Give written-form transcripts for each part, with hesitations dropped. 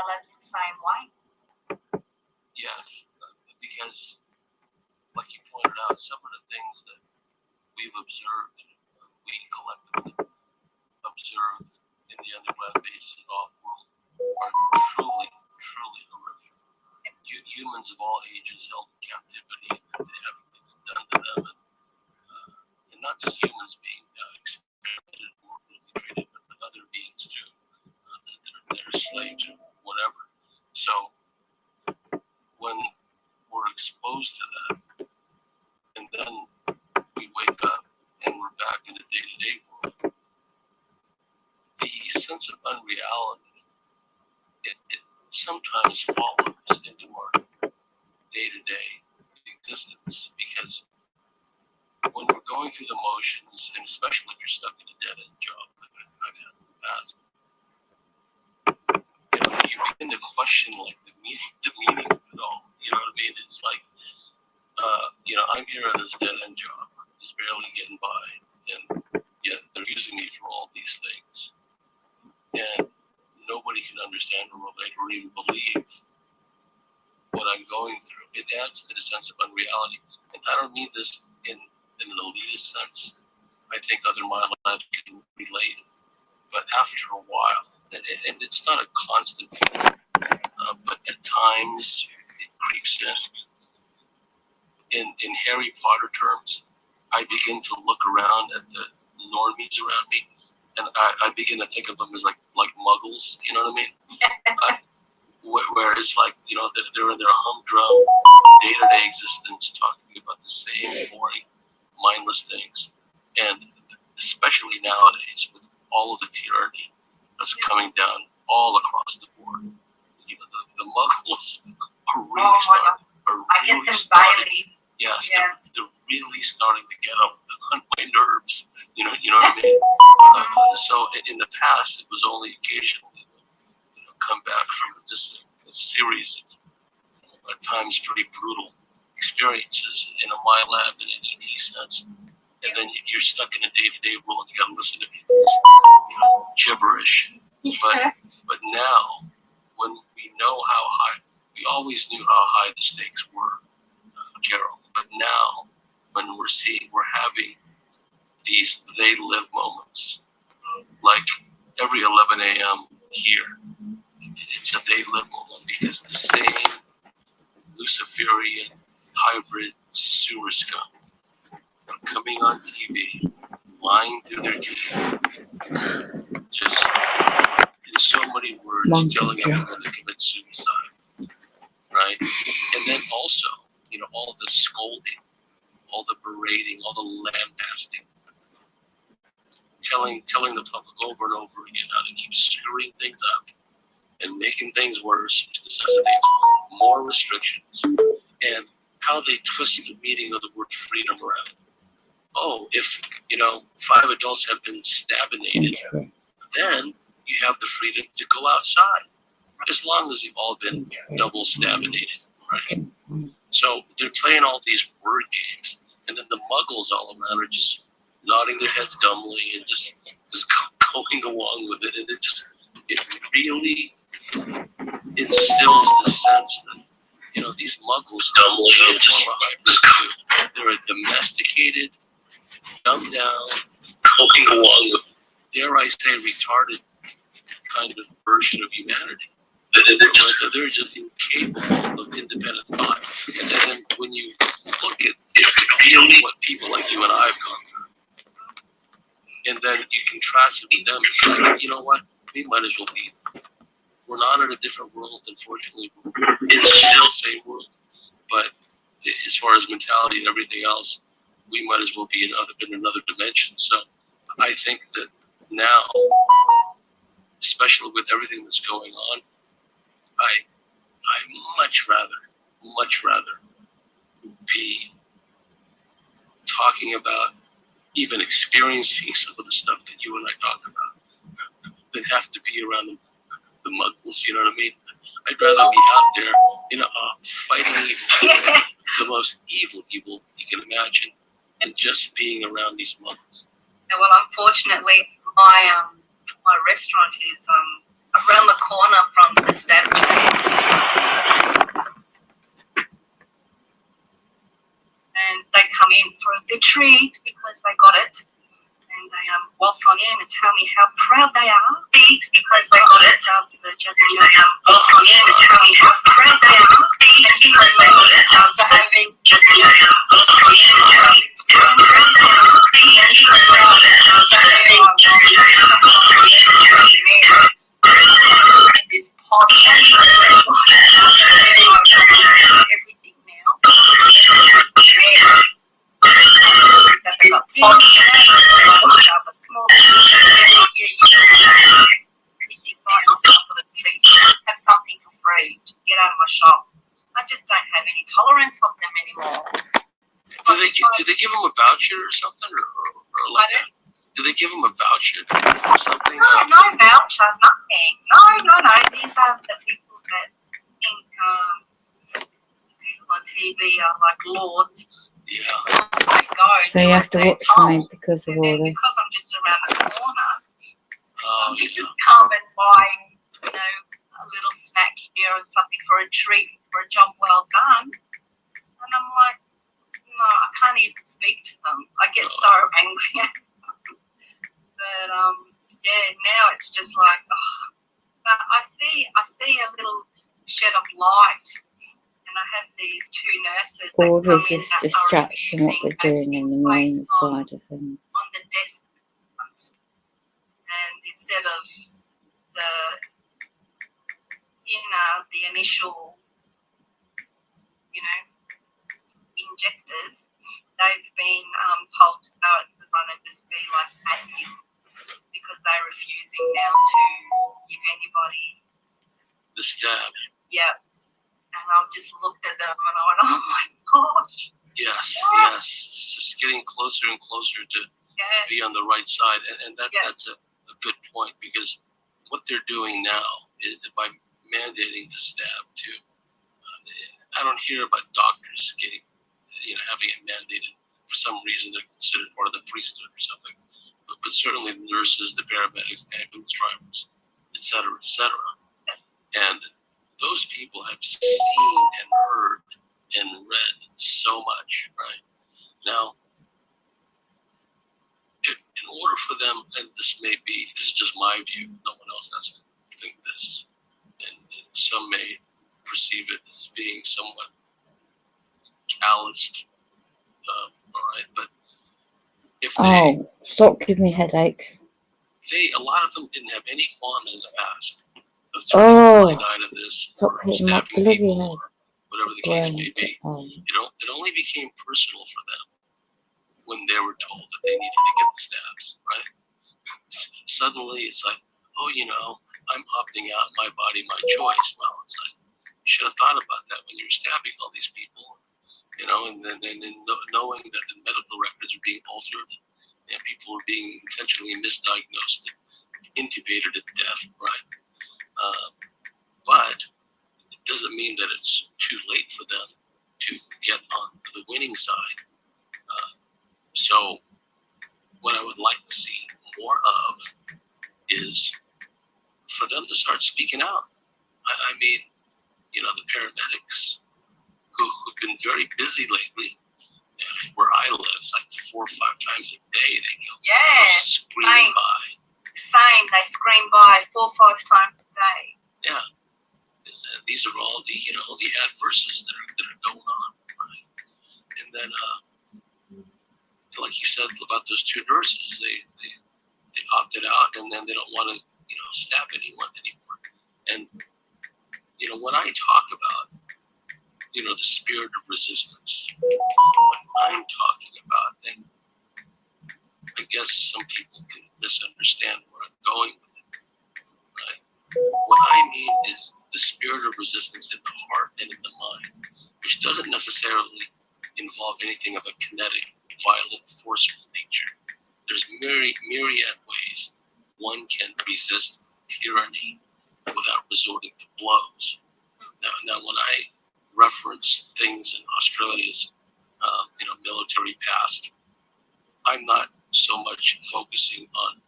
mailbs the same way? Yes, because, like you pointed out, some of the things that we've observed, we collectively observed in the underground-based off-world are truly, truly horrific. Humans of all ages held in captivity, and having things done to them, and not just humans being experimented or brutally treated, but other beings too. They're slaves or whatever. So when we're exposed to that, and then we wake up and we're back in the day-to-day world, the sense of unreality, it sometimes follows into our day-to-day existence, because when we're going through the motions, and especially if you're stuck in a dead-end job like I've had in the past, you begin to question like the meaning of it all. You know what I mean? It's like, I'm here on this dead-end job, just barely getting by, and yet they're using me for all these things, and nobody can understand or relate or even believe what I'm going through. It adds to the sense of unreality, and I don't mean this in an elitist sense. I think other my lives can relate, but after a while, and it's not a constant feeling, but at times it creeps in. In Harry Potter terms, I begin to look around at the normies around me, and I begin to think of them as like muggles. You know what I mean? Where it's like, they're in their humdrum day-to-day existence, talking about the same boring, mindless things, and especially nowadays with all of the tyranny that's coming down all across the board. The muggles are really starting. Yes, yeah. They're really starting to get up on my nerves. You know what I mean? So in the past, it was only occasionally come back from just a series of at times pretty brutal experiences in a MyLab in an ET sense, and then you're stuck in a day-to-day world. You got to listen to people's gibberish. But now, when we know how high, we always knew how high the stakes were, Carol. But now, when we're having these they live moments, like every 11 a.m. here, it's a they live moment, because the same Luciferian hybrid sewer scum are coming on TV, lying through their teeth, just in so many words, telling everyone to commit suicide, right? And then also, all the scolding, all the berating, all the lambasting, telling the public over and over again how to keep screwing things up and making things worse, which necessitates more restrictions, and how they twist the meaning of the word freedom around. Oh, if 5 adults have been stabinated, then you have the freedom to go outside, as long as you've all been double stabinated, right? So they're playing all these word games, and then the muggles all around are just nodding their heads dumbly and just going along with it, and it really instills the sense that these muggles they're a domesticated, dumbed down, going along with, dare I say, retarded kind of version of humanity. They're just incapable of independent thought. And then when you look at really what people like you and I have gone through, and then you contrast it with them, it's like, you know what? We might as well be. We're not in a different world, unfortunately. We're in the still same world. But as far as mentality and everything else, we might as well be in another dimension. So I think that now, especially with everything that's going on, I much rather be talking about, even experiencing some of the stuff that you and I talk about, than have to be around the muggles. You know what I mean? I'd rather be out there, fighting the most evil you can imagine, and just being around these muggles. Well, unfortunately, my restaurant is around the corner from the state beat because they got it. And they waltz on in and tell me how proud they are. Beat because they got it. The judge waltz on in and tell me how proud they are. Beat because they got it. After having waltz on in and tell me how proud they are. Beat because they got it. After having waltz on in and tell me and this podcast everything now. That they got a small have something for free. Just get out of my shop. I just don't have any tolerance of them anymore. Do they give them a voucher or something, or like that? Do they give them a voucher or something? No voucher, nothing. No. These are the people that think people on TV are like lords. Yeah. So you have to watch mine because of all this. Because I'm just around the corner, you Yeah. just come and buy, a little snack here and something for a treat for a job well done. And I'm like, no, I can't even speak to them. I get so angry. But now it's just like, but I see a little shed of light. And I have these two nurses that All come this in is that distraction, what they're doing in the main side of things. on the desk front. And instead of the initial, injectors, they've been told to go at the front and just be like admin because they're refusing now to give anybody The stab. Yeah. And I just looked at them and I went, oh my gosh. Yes. It's just getting closer and closer to be on the right side, and that's a good point, because what they're doing now is by mandating the stab too. I don't hear about doctors getting, having it mandated for some reason. They're considered part of the priesthood or something, but certainly the nurses, the paramedics, the ambulance drivers, etc., and those people have seen and heard and read so much, right? Now, in order for them, and this is just my view, no one else has to think this, and some may perceive it as being somewhat calloused, all right, but if they... Oh, stop giving me headaches. A lot of them didn't have any qualms in the past of died of this, Stop or hitting my stabbing bloody people, head. whatever the case may be. Oh. It only became personal for them when they were told that they needed to get the stabs, right? Suddenly it's like, I'm opting out, my body, my choice. Well, it's like, you should have thought about that when you were stabbing all these people, and then knowing that the medical records are being altered and people are being intentionally misdiagnosed and intubated to death, right? But it doesn't mean that it's too late for them to get on the winning side. So what I would like to see more of is for them to start speaking out. I mean, the paramedics who've been very busy lately, where I live, it's like 4 or 5 times a day they go screaming by. Same, they scream by 4 or 5 times a day. Yeah. These are all the the adverses that are going on, right? And then like you said about those 2 nurses, they opted out, and then they don't want to stab anyone anymore. And when I talk about the spirit of resistance, what I'm talking about, and I guess some people can misunderstand where I'm going with it, right? What I mean is the spirit of resistance in the heart and in the mind, which doesn't necessarily involve anything of a kinetic, violent, forceful nature. There's myriad ways one can resist tyranny without resorting to blows. Now, when I reference things in Australia's, military past, I'm not so much focusing on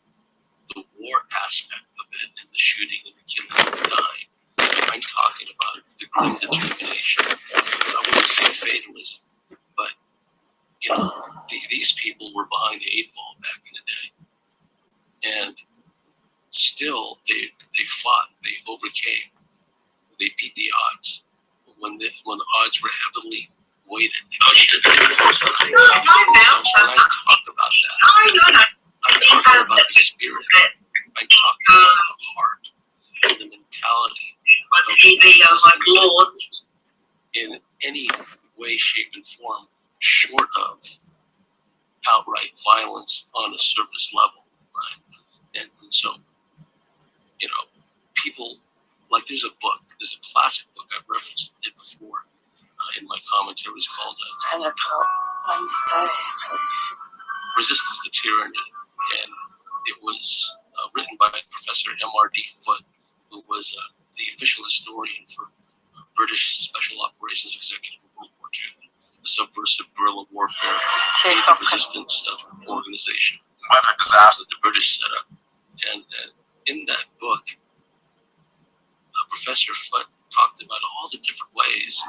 the war aspect of it and the shooting and the killing and the dying. I'm talking about the grim determination. I wouldn't say fatalism, but these people were behind the 8 ball back in the day, and still they fought, they overcame, they beat the odds when the odds were heavily weighted. When I talk about that, I'm talking about the spirit. I'm talking about the heart and the mentality of in any way, shape, and form, short of outright violence on a surface level, right? And so, people, like there's a classic book, I've referenced it before in my commentaries called Resistance to Tyranny, and it was written by Professor M.R.D. Foote, who was the official historian for British Special Operations Executive in World War II, the subversive guerrilla warfare, the resistance organization that the British set up. And in that book, Professor Foote talked about all the different ways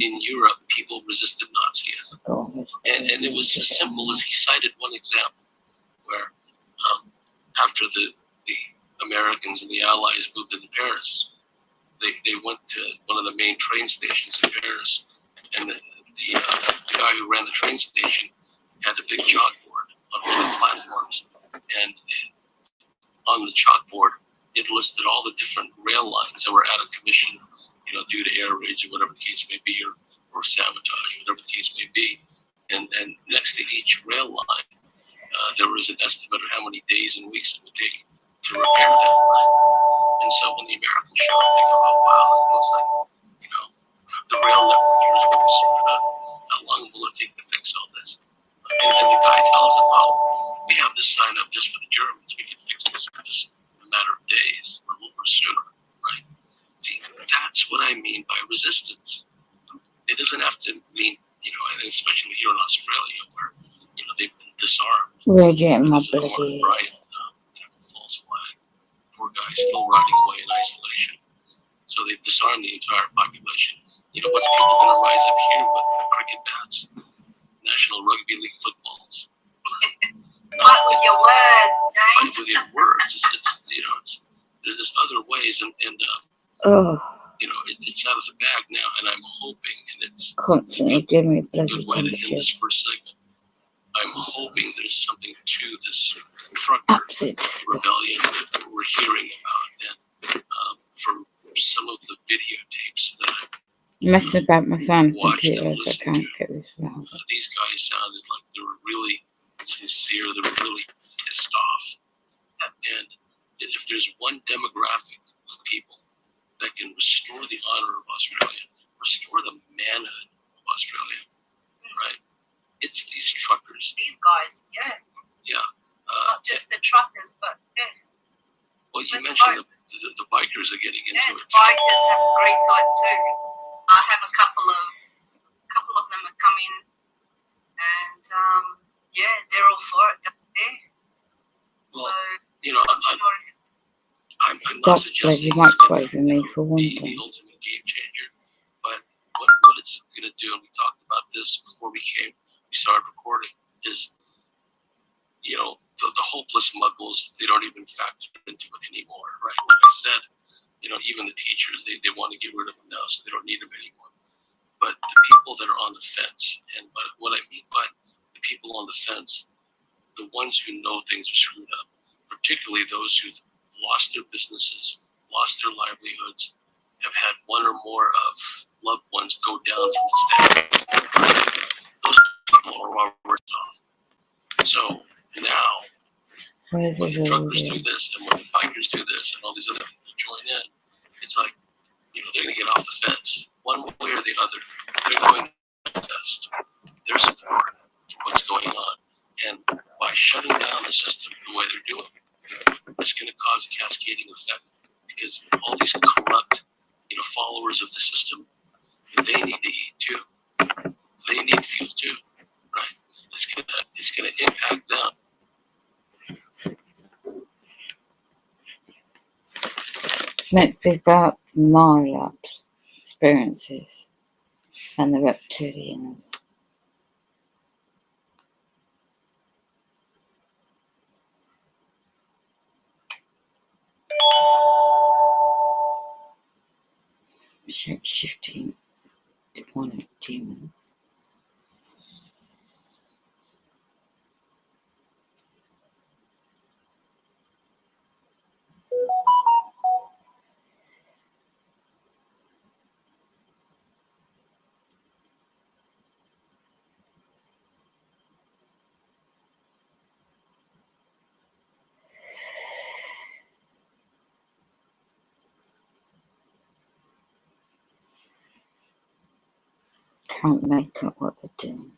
in Europe people resisted Nazism. And it was as simple as he cited one example where after the Americans and the Allies moved into Paris, they went to one of the main train stations in Paris, and the guy who ran the train station had a big chalkboard on one of the platforms, and on the chalkboard it listed all the different rail lines that were out of commission, due to air raids or whatever the case may be, or sabotage, whatever the case may be. And next to each rail line, there was an estimate of how many days and weeks it would take to repair that line. And so when the Americans show up, they go, "Oh wow, it looks like the rail network here is really screwed up. How long will it take to fix all this?" And the guy tells them, "Well, we have this sign up just for the Germans. We can fix this in just a matter of days or a little sooner, right?" See, that's what I mean by resistance. It doesn't have to mean, and especially here in Australia, where they've been disarmed. Radiant my There's a bloody bright, false flag. Poor guys still riding away in isolation. So they've disarmed the entire population. What's people going to rise up here with cricket bats, National Rugby League footballs? Fight with your words, Fight James. with your words. There's this other ways, and it's out of the bag now, and I'm hoping, and it's constantly giving me a bloody good way to end this temperatures. first segment. I'm hoping there's something to this trucker Absolute rebellion that we're hearing about, and from some of the videotapes that I've messing about my sound watched and computers, I listened can't to, get this loud. these guys sounded like they were really sincere, they were really pissed off. And if there's one demographic of people that can restore the honor of Australia, restore the manhood of Australia, right? It's these truckers. These guys, yeah. Yeah. Not just the truckers, but yeah. Well, you mentioned the bikers are getting into Yeah, it the too. bikers have agreed to it too. I have a couple of them have come in, and yeah, they're all for it. Yeah. Well, So I'm Stop not suggesting bloody it's going microwaving me for to one be the thing. ultimate game changer, but what it's going to do, and we talked about this before we started recording, is the hopeless muggles, they don't even factor into it anymore, right? Like I said, even the teachers, they want to get rid of them now, so they don't need them anymore. But the people that are on the fence, and what I mean by the people on the fence, the ones who know things are screwed up, particularly those who've lost their businesses, lost their livelihoods, have had one or more of loved ones go down from the staff. Those people are all worse off. So now, when the truckers do this, and when the bikers do this, and all these other people join in, it's like, they're going to get off the fence. One way or the other, they're going to test their support for what's going on. And by shutting down the system the way they're doing, it's going to cause a cascading effect, because all these corrupt, followers of the system, they need to eat too. They need fuel too, right? It's gonna impact them. It's meant to be about my lab's experiences and the reptilians. Shape-shifting demonic demons. Can't make up what they're doing.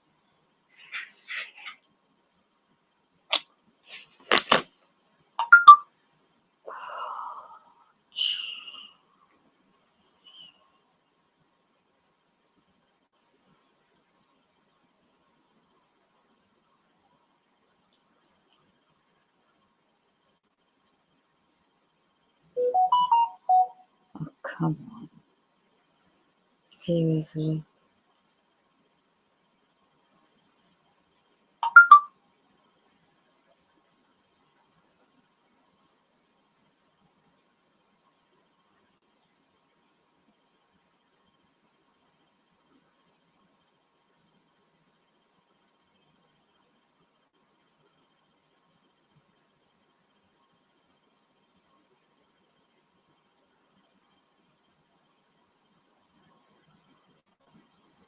Oh, come on. Seriously?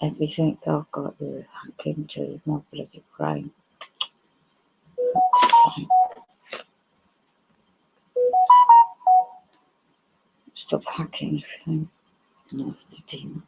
Everything I've got you hack into my bloody brain. So, stop hacking everything. Nasty demons.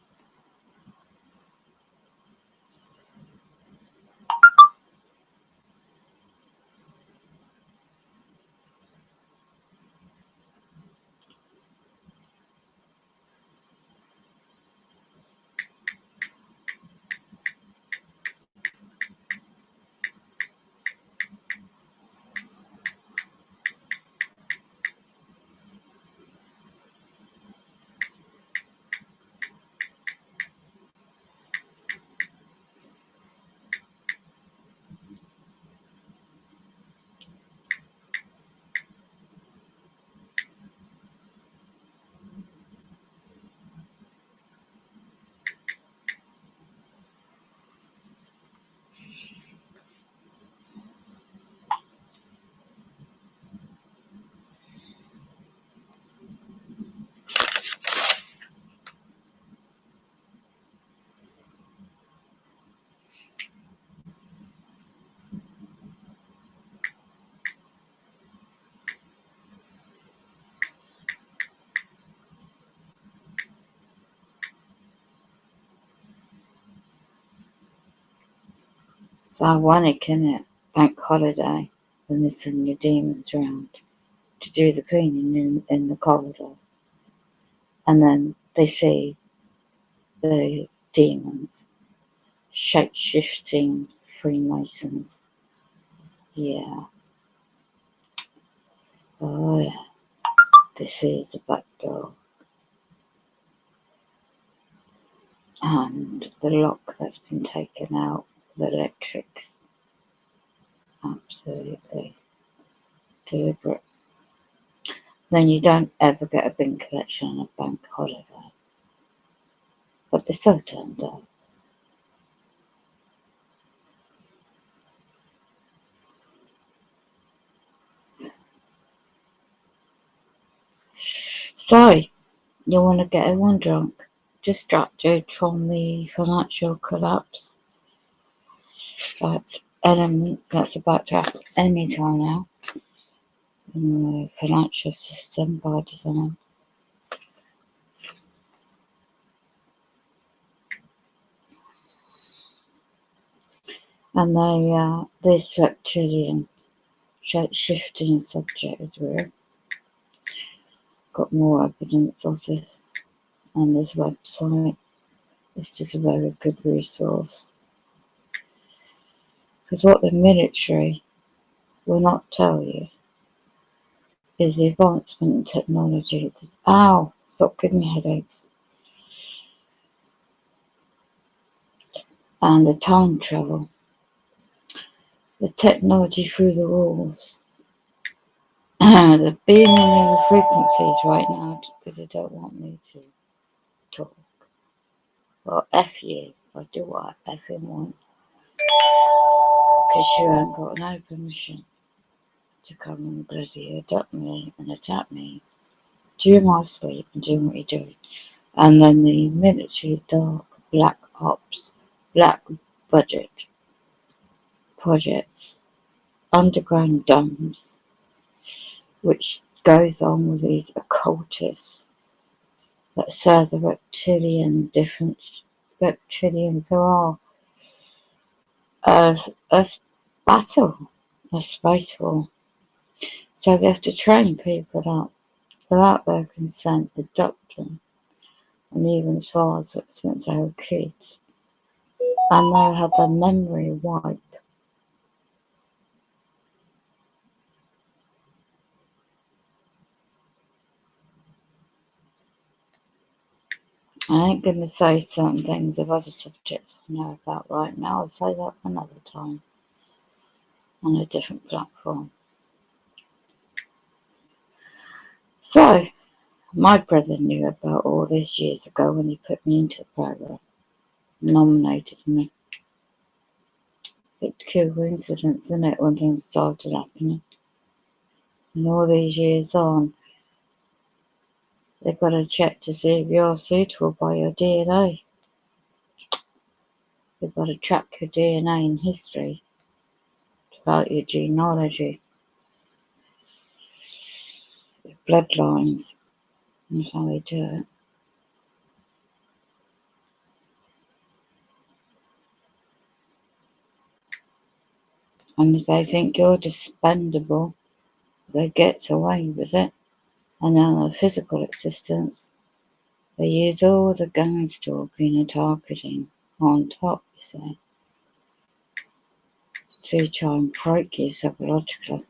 It's ironic, isn't it? Bank holiday, when there's so many demons around to do the cleaning in the corridor. And then they see the demons, shape-shifting Freemasons. Yeah. Oh yeah. They see the back door. And the lock that's been taken out, the electrics. Absolutely deliberate. Then you don't ever get a bin collection on a bank holiday. But they're so turned up. So, you want to get everyone drunk, distracted from the financial collapse that's about to happen any time now in the financial system by design. And this reptilian shape-shifting subject is real. Got more evidence of this, and this website is just a very good resource. Because what the military will not tell you is the advancement in technology. Ow! Stop giving me headaches. And the time travel. The technology through the walls. They're beaming me the frequencies right now because they don't want me to talk. Well, F you. I do what I effing want. Because you ain't got no permission to come and bloody abduct me and attack me during my sleep and doing what you're doing. And then the military dark black ops, black budget projects, underground dumps, which goes on with these occultists that serve the different reptilians there are as a battle, a space war. So they have to train people up without their consent, adopt them, and even as far as since they were kids. And they'll have their memory wiped. I ain't going to say certain things of other subjects I know about right now. I'll say that another time on a different platform. So, my brother knew about all this years ago when he put me into the program, nominated me. It's a coincidence, isn't it, when things started happening? And all these years on, they've got to check to see if you're suitable by your DNA. They've got to track your DNA in history throughout your genealogy, your bloodlines. That's how they do it. And if they think you're dispendable, they get away with it. And then the physical existence, they use all the gun stalking and targeting on top, you see, to try and break you psychologically.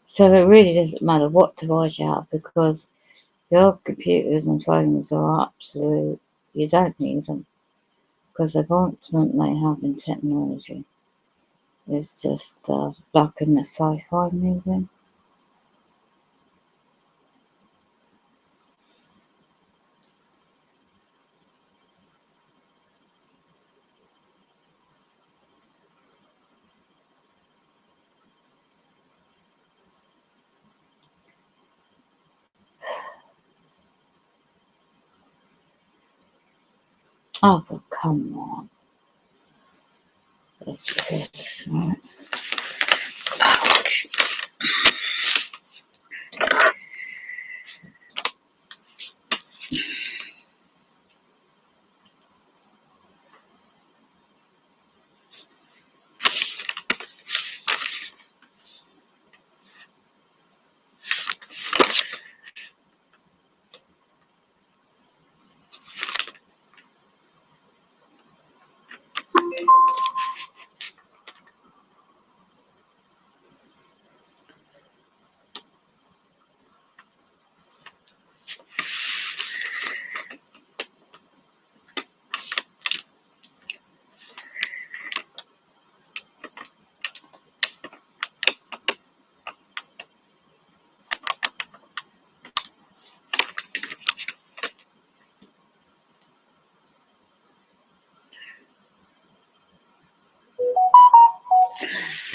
So it really doesn't matter what device you have because your computers and phones are absolute, you don't need them because the advancement they have in technology is just like in a sci-fi movie. Oh, but come on. Ridiculous, right?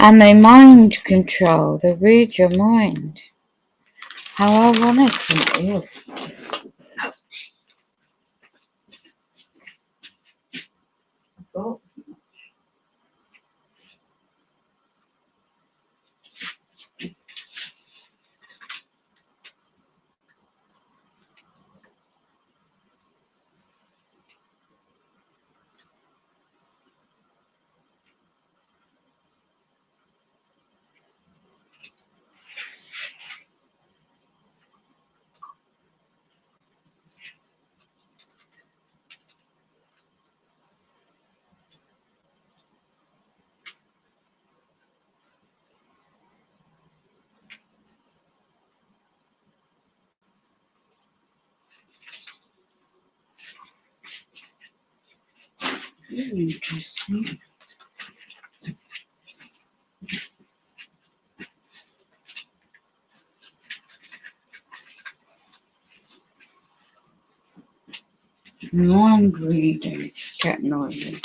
And they mind control, they read your mind. How ironic it is. Oh, Interesting. Mind reading technology.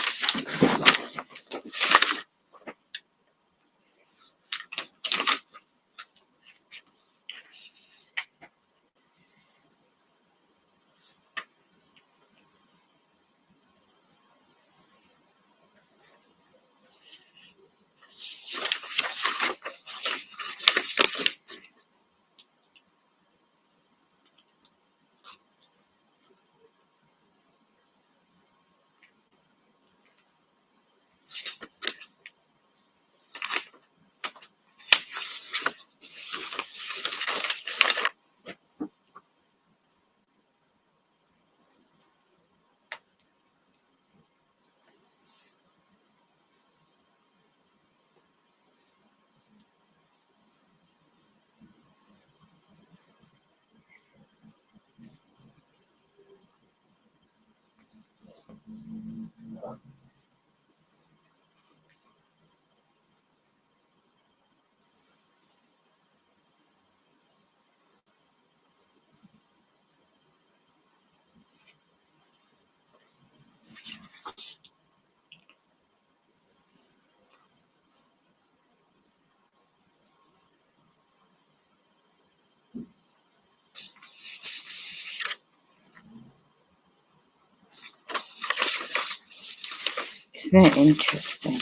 Isn't it interesting?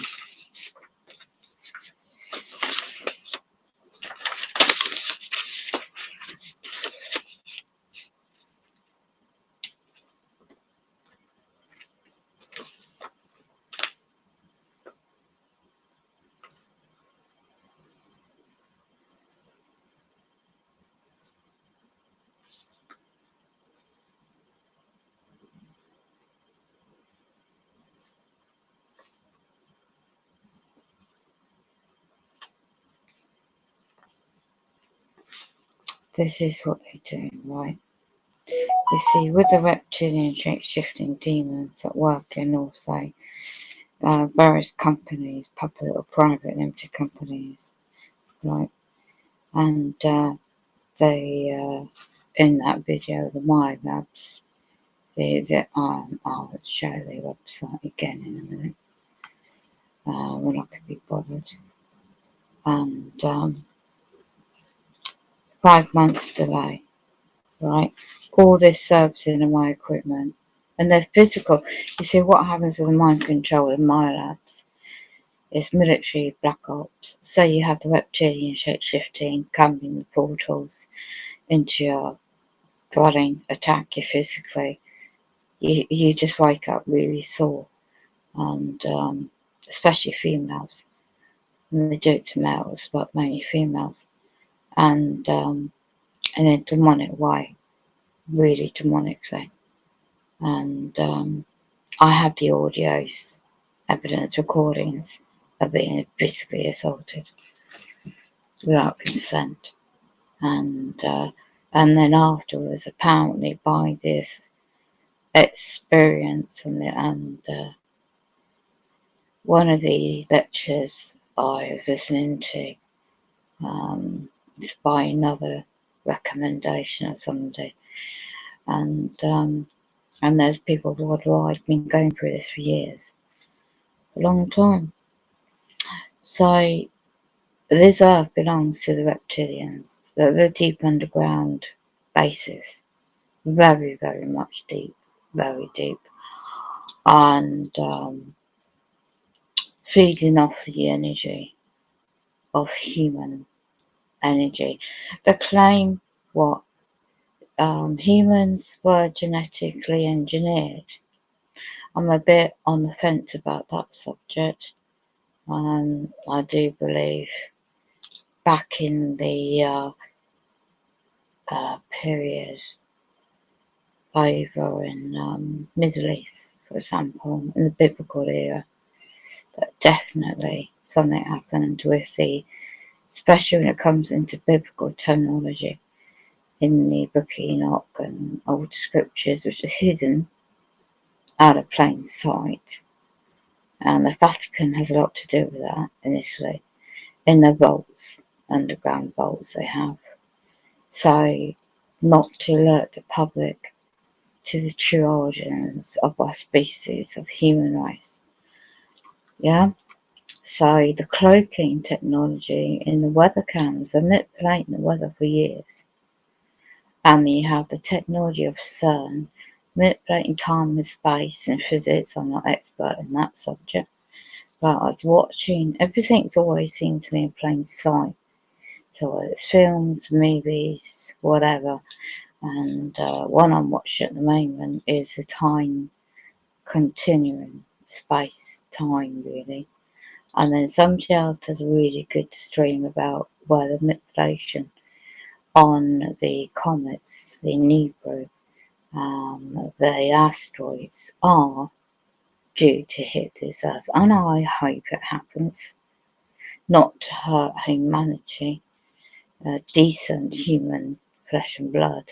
This is what they do, right? You see, with the reptilian shape-shifting demons that work in also various companies, public or private limited companies, right? And they, in that video, the mailbs, I'll show the website again in a minute when I can be bothered. And 5 months delay, right? All this servicing of my equipment, and they're physical. You see, what happens with the mind control in my labs is military black ops. So you have the reptilian shape shifting, coming the portals into your dwelling, attack you physically. You just wake up really sore, and especially females. And they do it to males, but mainly females. And in a demonic way, really demonically. And I have the audios, evidence recordings of being physically assaulted without consent. And then afterwards, apparently by this experience and one of the lectures I was listening to is by another recommendation of somebody, and there's people worldwide been going through this for years, a long time. So this earth belongs to the reptilians, the deep underground bases, very, very much deep, very deep, and feeding off the energy of human energy. They claim what humans were genetically engineered. I'm a bit on the fence about that subject. I do believe back in the period over in Middle East, for example, in the biblical era, that definitely something happened with the, especially when it comes into biblical terminology in the Book of Enoch and old scriptures, which are hidden out of plain sight. and the Vatican has a lot to do with that in Italy, in their vaults, underground vaults they have. So, not to alert the public to the true origins of our species, of human race. Yeah? So, the cloaking technology in the weather cams are manipulating the weather for years. And you have the technology of CERN manipulating time and space and physics. I'm not expert in that subject. But I was watching, everything's always seems to me in plain sight. So it's films, movies, whatever. And one I'm watching at the moment is the time continuum, space, time really. And then somebody else does a really good stream about weather manipulation on the comets, the Nibiru, the asteroids are due to hit this earth. And I hope it happens, not to hurt humanity, decent human flesh and blood,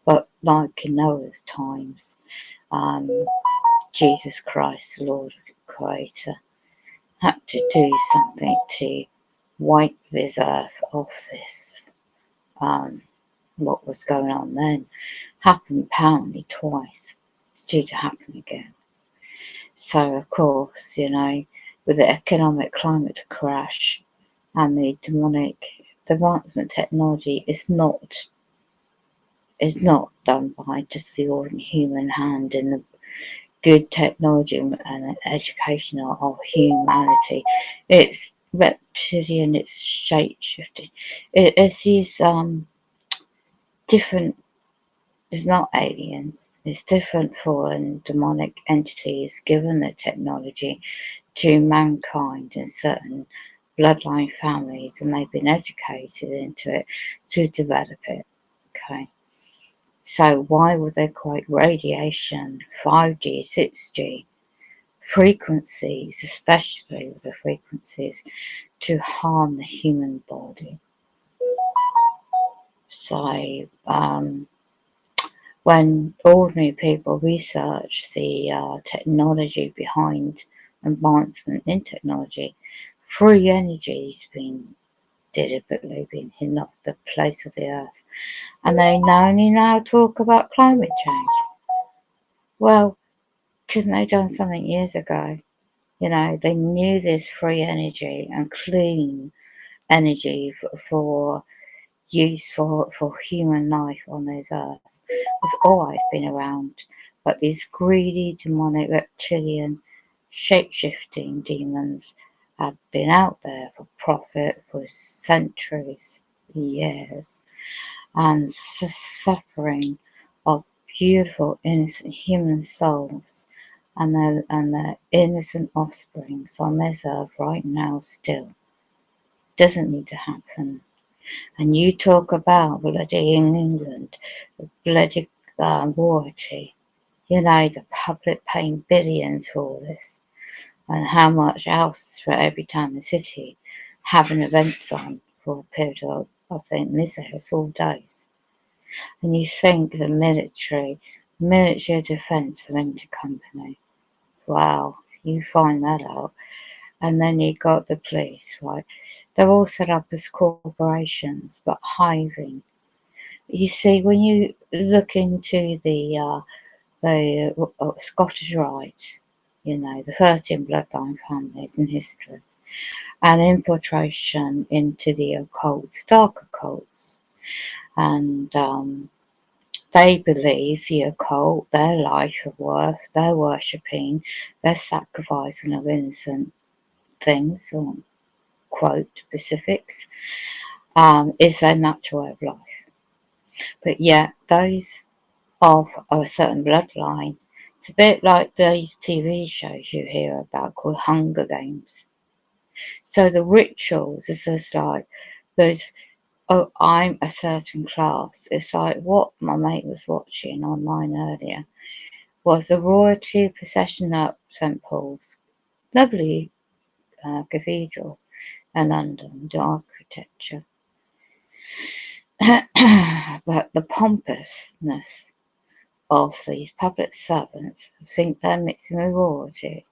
but like in Noah's times, Jesus Christ, Lord Creator, had to do something to wipe this earth off this. What was going on then happened apparently twice. It's due to happen again. So, of course, with the economic climate crash and the demonic advancement technology is not done by just the ordinary human hand in the good technology and education of humanity. It's reptilian, it's shape shifting. It's these different, it's not aliens, it's different foreign demonic entities given the technology to mankind in certain bloodline families, and they've been educated into it to develop it. Okay. So why would they create radiation, 5G, 6G, frequencies, especially with the frequencies, to harm the human body? So when ordinary people research the technology behind advancement in technology, free energy has been deliberately been hidden off the place of the earth, and they only now talk about climate change. Well, couldn't they have done something years ago? They knew there's free energy and clean energy for use for human life on this earth. It's always been around, but these greedy, demonic, reptilian, shape-shifting demons have been out there for profit for centuries, years, and suffering of beautiful, innocent human souls and their innocent offsprings on this earth right now still. Doesn't need to happen. And you talk about bloody England, bloody royalty. The public paying billions for all this, and how much else for every time the city having events on for a period of, I think this is 4 days. And you think the military defence limited company. Wow, you find that out. And then you got the police, right? They're all set up as corporations, but hiving. You see, when you look into the Scottish Rite, the 13 bloodline families in history, and infiltration into the occults, dark occults, and they believe the occult, their life of worth, their worshipping, their sacrificing of innocent things, or quote specifics, is their natural way of life. But yet, those of a certain bloodline, it's a bit like these TV shows you hear about called Hunger Games. So the rituals is just like those, oh, I'm a certain class. It's like what my mate was watching online earlier was the royalty procession up St Paul's, lovely cathedral in London, the architecture. But the pompousness of these public servants think they're mixing with royalty,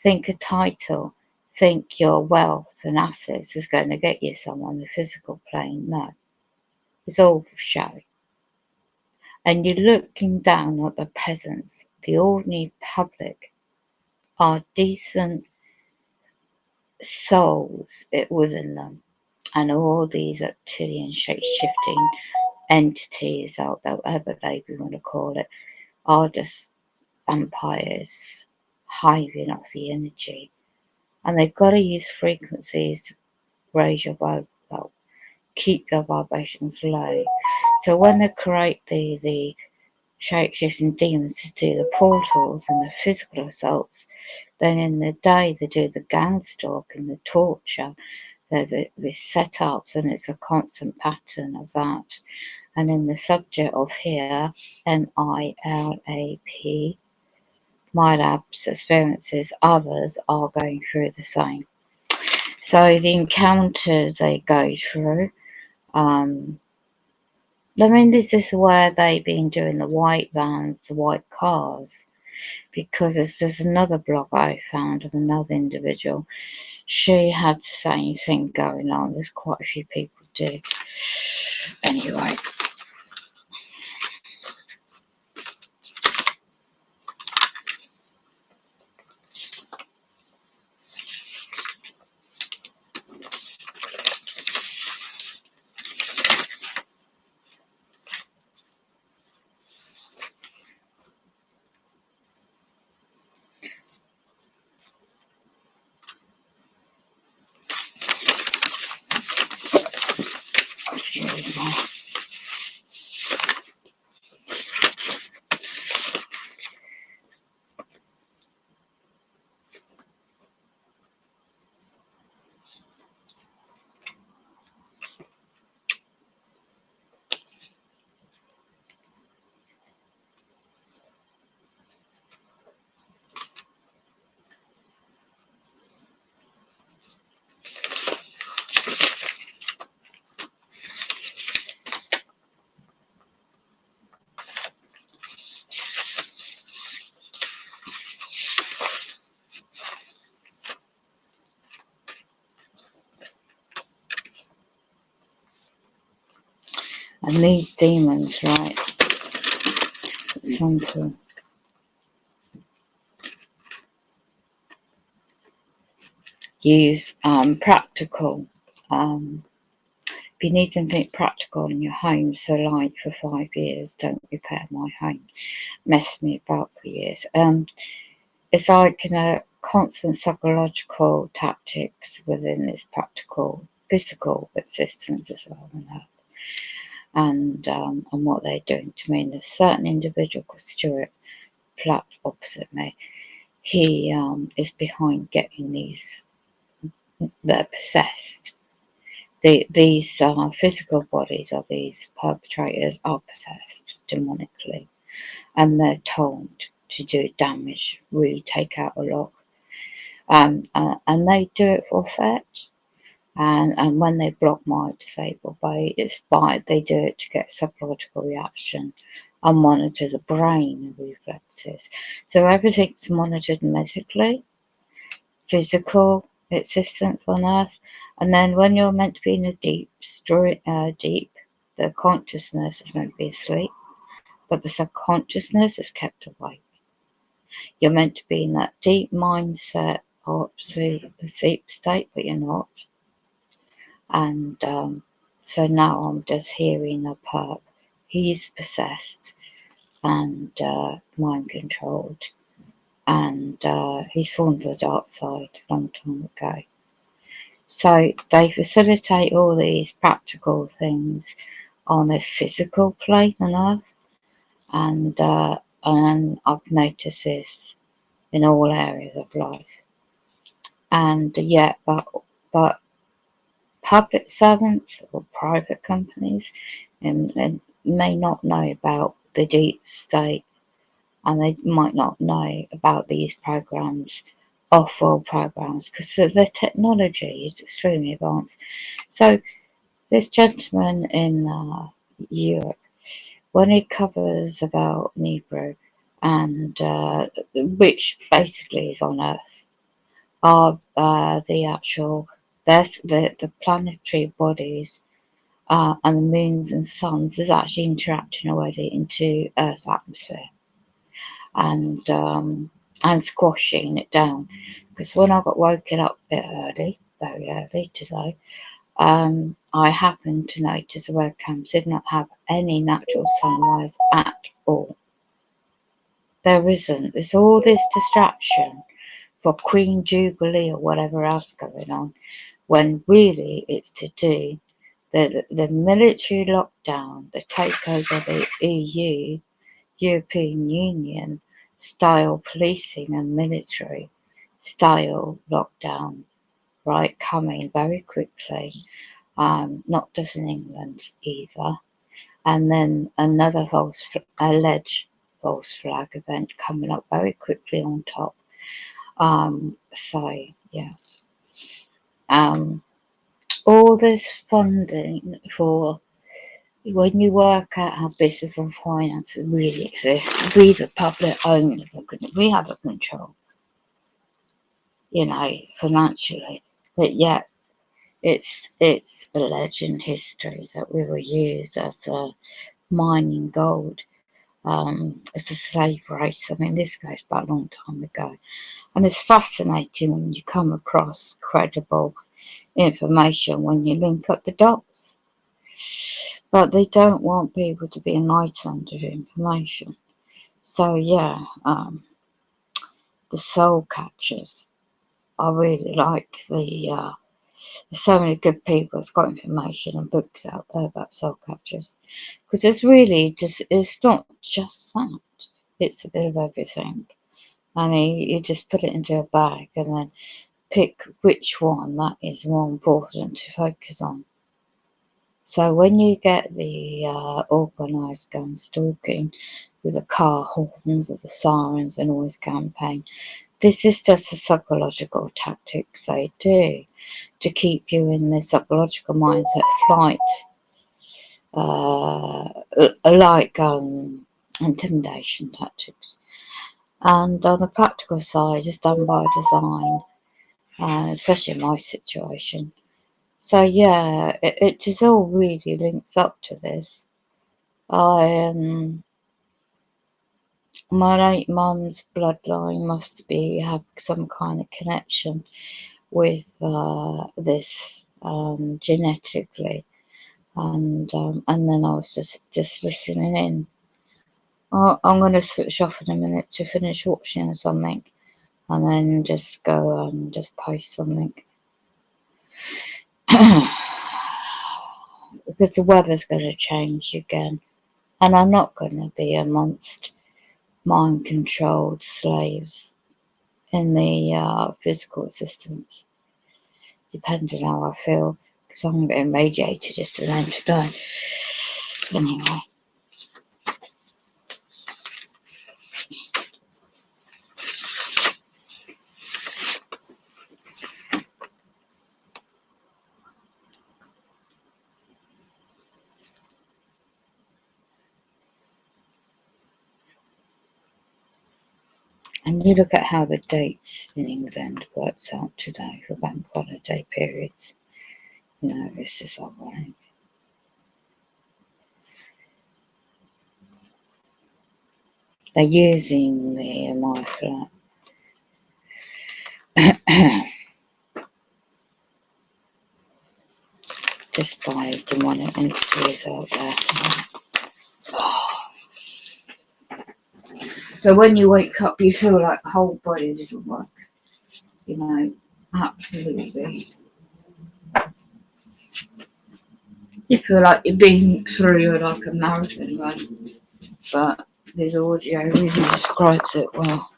think a title, think your wealth and assets is going to get you some on the physical plane. No, it's all for show. And you're looking down at the peasants, the ordinary public are decent souls within them. And all these reptilian shape-shifting entities, or whatever label you want to call it, are just vampires hiving off the energy. And they've got to use frequencies to raise your well, keep your vibrations low. So when they create the shape-shifting demons to do the portals and the physical assaults, then in the day they do the gang stalking, the torture, the setups, and it's a constant pattern of that. And in the subject of here, MILAP, my lab's experiences, others are going through the same. So the encounters they go through, this is where they've been doing the white vans, the white cars, because there's another blog I found of another individual. She had the same thing going on. There's quite a few people do. Anyway. Excuse me. And these demons, right? Example. Use practical. If you need anything practical in your home, so like for 5 years, don't repair my home. Messed me about for years. It's like constant psychological tactics within this practical physical existence as well. And what they're doing to me. And there's a certain individual called Stuart Platt opposite me. He is behind getting these that are possessed. These physical bodies of these perpetrators are possessed demonically, and they're told to do damage, really take out a lot. And they do it for effect. And when they block my disabled way, they do it to get psychological reaction and monitor the brain reflexes. So everything's monitored medically, physical existence on Earth, and then when you're meant to be in a deep, the consciousness is meant to be asleep, but the subconsciousness is kept awake. You're meant to be in that deep mindset or the sleep state, but you're not. And so now I'm just hearing a perp. He's possessed and mind controlled, and he's fallen to the dark side a long time ago. So they facilitate all these practical things on the physical plane on Earth, and I've noticed this in all areas of life. And yet, but public servants or private companies and may not know about the deep state, and they might not know about these programs, off-world programs, because the technology is extremely advanced. So this gentleman in Europe, when he covers about Nebro, and which basically is on Earth, are the actual, the planetary bodies and the moons and suns is actually interacting already into Earth's atmosphere and squashing it down. Because when I got woken up a bit early, very early today, I happened to notice the webcams did not have any natural sunrise at all. There isn't. There's all this distraction for Queen Jubilee or whatever else going on, when really it's to do the military lockdown, the takeover of the EU, European Union style policing and military style lockdown, right, coming very quickly, not just in England either. And then another alleged false flag event coming up very quickly on top. So yeah, all this funding for when you work out how business and finance really exist, we the public owners, we have a control, financially. But yet it's alleged in history that we were used as a mining gold, as a slave race. I mean, this goes back a long time ago. And it's fascinating when you come across credible information when you link up the dots. But they don't want people to be enlightened of information. So yeah, the soul catchers. I really like there's so many good people that's got information and books out there about soul catchers. Because it's not just that. It's a bit of everything. And you just put it into a bag and then pick which one that is more important to focus on. So when you get the organised gun stalking with the car horns or the sirens and noise campaign, this is just a psychological tactics they do to keep you in the psychological mindset flight, like intimidation tactics. And on the practical side, it's done by design, especially in my situation. So yeah, it just all really links up to this. My late mum's bloodline must have some kind of connection with this genetically, and then I was just listening in. I'm going to switch off in a minute to finish watching something, and then just go and just post something. Because the weather's going to change again, and I'm not going to be amongst mind-controlled slaves in the physical existence, depending how I feel, because I'm getting radiated just to then today. Anyway. And you look at how the dates in England works out today for bank holiday periods. It's just ironic. They're using the my flat just by demonic entities out there. So when you wake up, you feel like the whole body doesn't work. Absolutely. You feel like you're being through like a marathon run, but this audio really describes it well.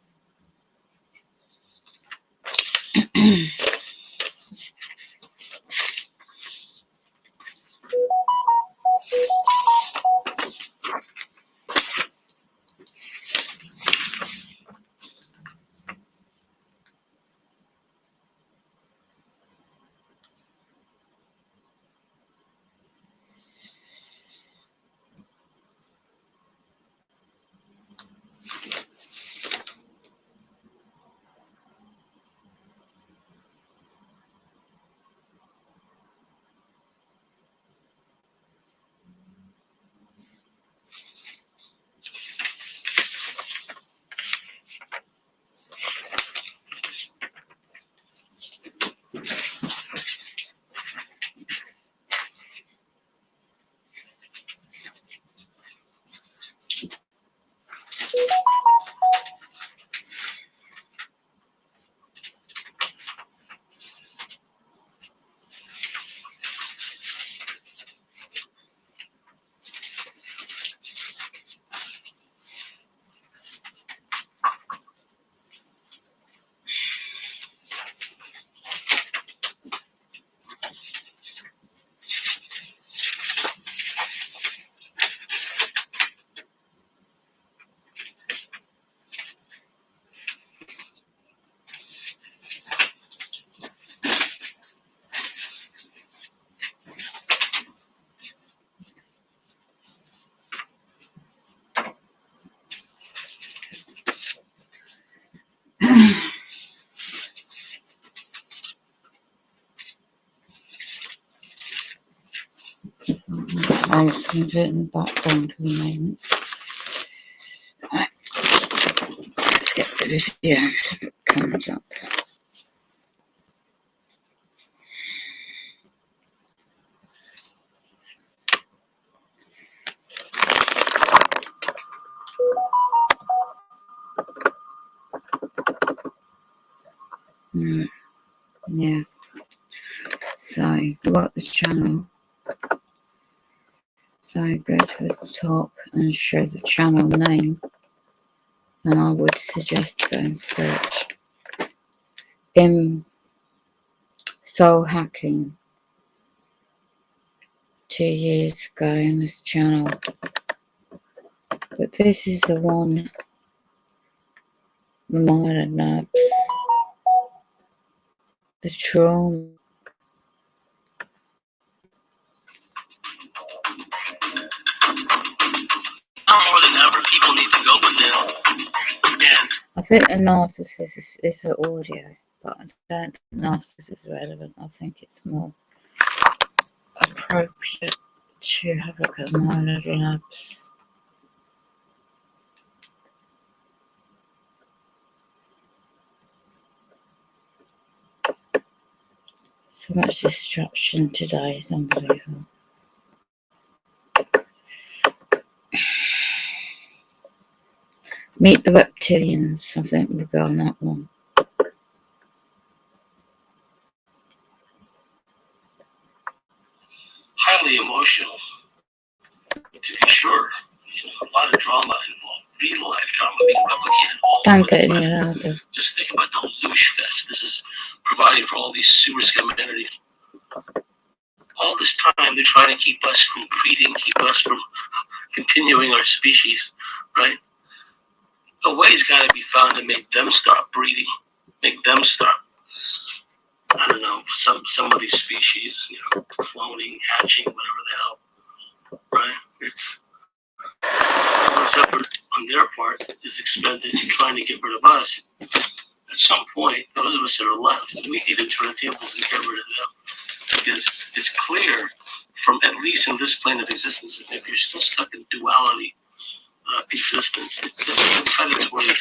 I'm just going to do it in the background for a moment. Right. Let's get the video so it comes up. Yeah. So you got the channel. So go to the top and show the channel name. And I would suggest go and search soul hacking 2 years ago in this channel. But this is the one, the minor nubs, the trauma. Now more than ever, people need to go within. And I think the narcissist is the audio, but I don't think narcissist is relevant. I think it's more appropriate to have a look at minor nubs. So much distraction today is unbelievable. Meet the reptilians, I think we'll go on that one. highly emotional, to be sure. You know, a lot of drama involved, real life drama being replicated all Don't over get the any planet. louder. Just think about the loosh fest this is providing for all these sewer scum entities. All this time they're trying to keep us from breeding, keep us from continuing our species, right? A way's got to be found to make them stop breeding, make them stop. I don't know, some of these species, you know, cloning, hatching, whatever the hell, right? It's all this effort on their part is expended in trying to get rid of us. At some point, those of us that are left, we need to turn the tables and get rid of them. Because it's clear from at least in this plane of existence, that if you're still stuck in duality existence, it's predatory.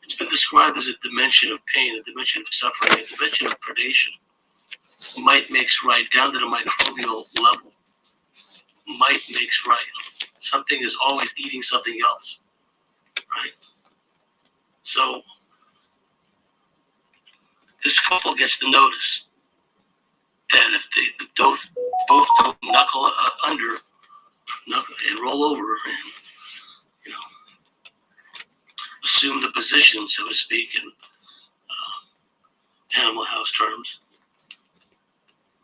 It's been described as a dimension of pain, a dimension of suffering, a dimension of predation. Might makes right down to the microbial level. Might makes right. Something is always eating something else, right? So this couple gets the notice that if they both don't knuckle under and roll over and, you know, assume the position, so to speak, in Animal House terms,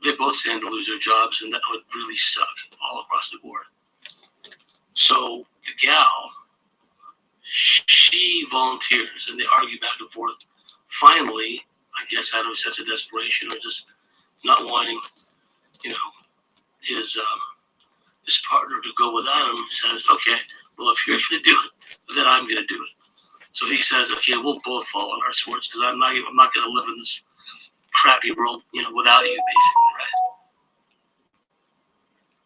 they both stand to lose their jobs, and that would really suck all across the board. So the gal, she volunteers, and they argue back and forth. Finally, I guess out of a sense of desperation or just not wanting, you know, his partner to go without him, says, okay, well, if you're going to do it, then I'm going to do it. So he says, okay, we'll both fall on our swords because I'm not going to live in this crappy world, you know, without you, basically, right?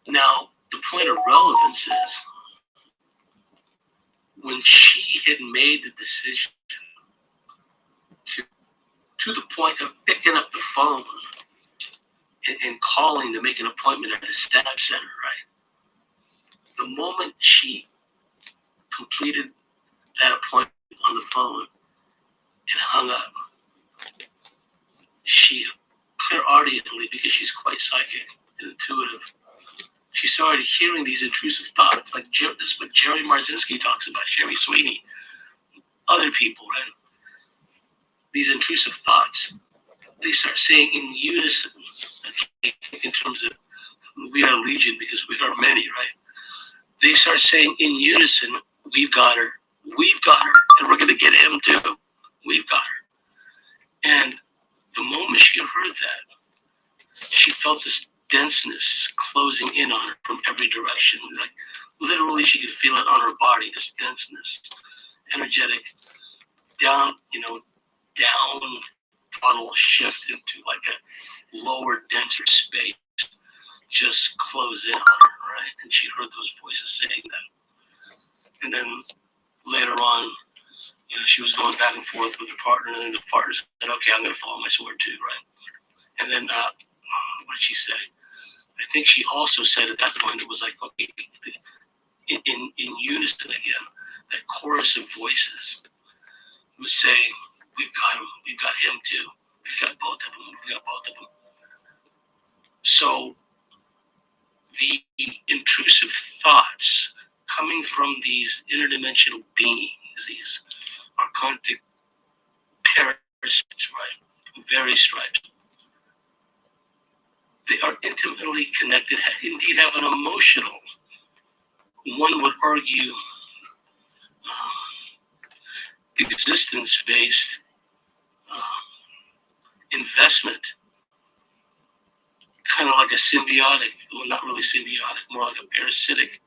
Now, the point of relevance is when she had made the decision to the point of picking up the phone and calling to make an appointment at a stab center, right? The moment she completed that appointment on the phone and hung up, she clairaudiently, because she's quite psychic and intuitive, she started hearing these intrusive thoughts, like this is what Jerry Marzinski talks about, Sherry Sweeney, other people, right? These intrusive thoughts, they start saying in unison, in terms of we are legion because we are many, right? They start saying in unison, we've got her, and we're going to get him too. We've got her. And the moment she heard that, she felt this denseness closing in on her from every direction. Like literally, she could feel it on her body. This denseness, energetic, down funnel shift into like a lower, denser space. just close in on her, right? And she heard those voices saying that. And then later on, she was going back and forth with her partner, and then the partner said, okay, I'm going to follow my sword too, right? And then, what did she say? I think she also said at that point, it was like, okay, in unison again, that chorus of voices was saying, we've got him too. We've got both of them. So the intrusive thoughts coming from these interdimensional beings, these archontic parasites, right? Very stripes. They are intimately connected, indeed have an emotional, one would argue, existence-based investment, kind of like a symbiotic, well, not really symbiotic, more like a parasitic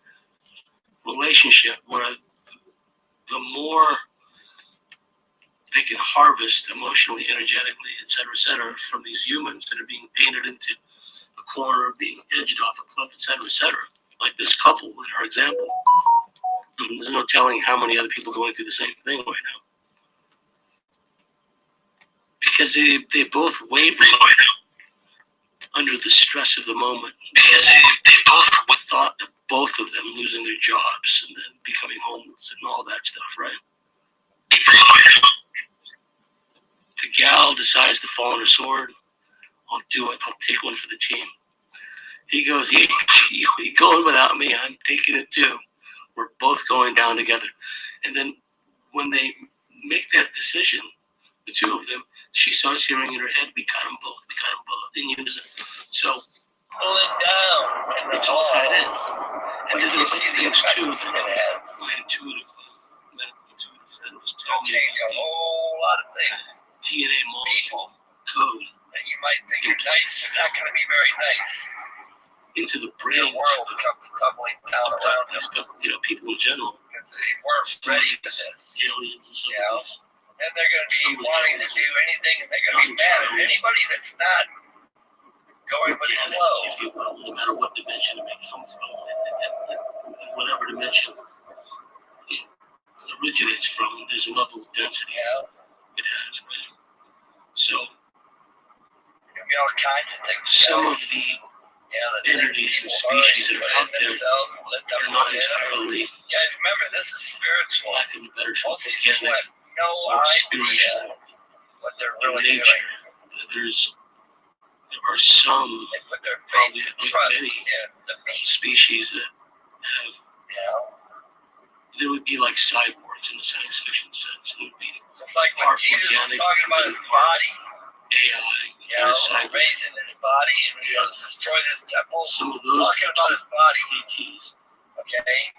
relationship where the more they can harvest emotionally, energetically, et cetera, from these humans that are being painted into a corner, being edged off a cliff, et cetera, like this couple in our example. And there's no telling how many other people are going through the same thing right now. Because they both waver under the stress of the moment. Because they both thought of both of them losing their jobs and then becoming homeless and all that stuff, right? The gal decides to fall on her sword. I'll do it. I'll take one for the team. He goes, you going without me. I'm taking it too. We're both going down together. And then when they make that decision, the two of them, she starts hearing in her head, we got them both, in unison. So, pull it down. It's all tied in. And then you see the things too, effects it has. my intuitive friend was It'll telling me change a whole lot of things. DNA molecule code And you might think you're nice, you're not going to be very nice. into the Your brains world comes tumbling down around them people in general. because they weren't ready for this. Aliens and some Yeah. of these. And they're going to be wanting to do anything, and they're going to be mad at anybody that's not going with the Organic, flow. if you will, no matter what dimension it may come from, and whatever dimension it originates from, there's a level of density Yeah. it has, right? So It's going to be all kinds of things. some of guys. the the entities and things species that people are out put in there themselves, let them are not put in. entirely, Guys, remember, this is spiritual. lack of a better term, Most of these people organic have no or idea spiritual what they're in really doing. nature. There are some, They put their probably faith and trust many in the beast. species that have, Yeah. they would be like cyborgs in the science fiction sense. They would be It's like when Jesus was talking about his body, AI, and a cyborg. raising his body, and he goes, destroy this temple. Some of those Talking about his body, ETs okay?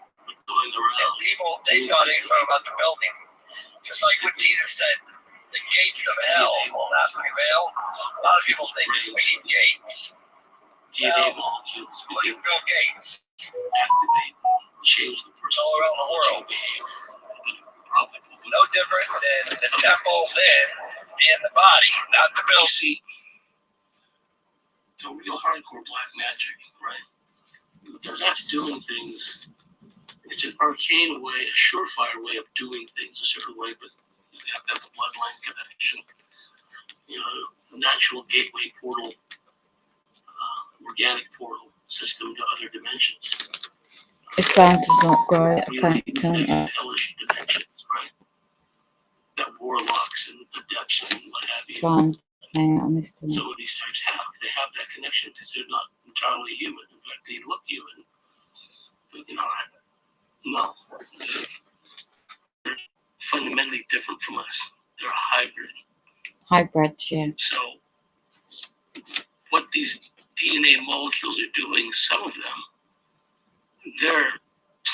going And around. people, they thought he was talking about the building. Just like when Jesus said, the gates of hell will not prevail. A lot of people think swinging gates. DNA molecules Look begin at Bill Gates. to activate, change the It's all around the world. Probably. No different than the temple then in the body, not the You building. see, the real hardcore black magic, right? They're not doing things. It's an arcane way, a surefire way of doing things a certain way, but you have to have a bloodline connection. Natural gateway portal, organic portal system to other dimensions. The sound is not great. I Really can't turn it up. hellish dimensions, right? That warlocks and adepts and what have you. Try and hang out on this thing. Some of these types have. They have that connection because they're not entirely human. In fact, they look human. But, no. They're fundamentally different from us. They're a hybrid. Hybrid, yeah. So, what these DNA molecules are doing, some of them, they're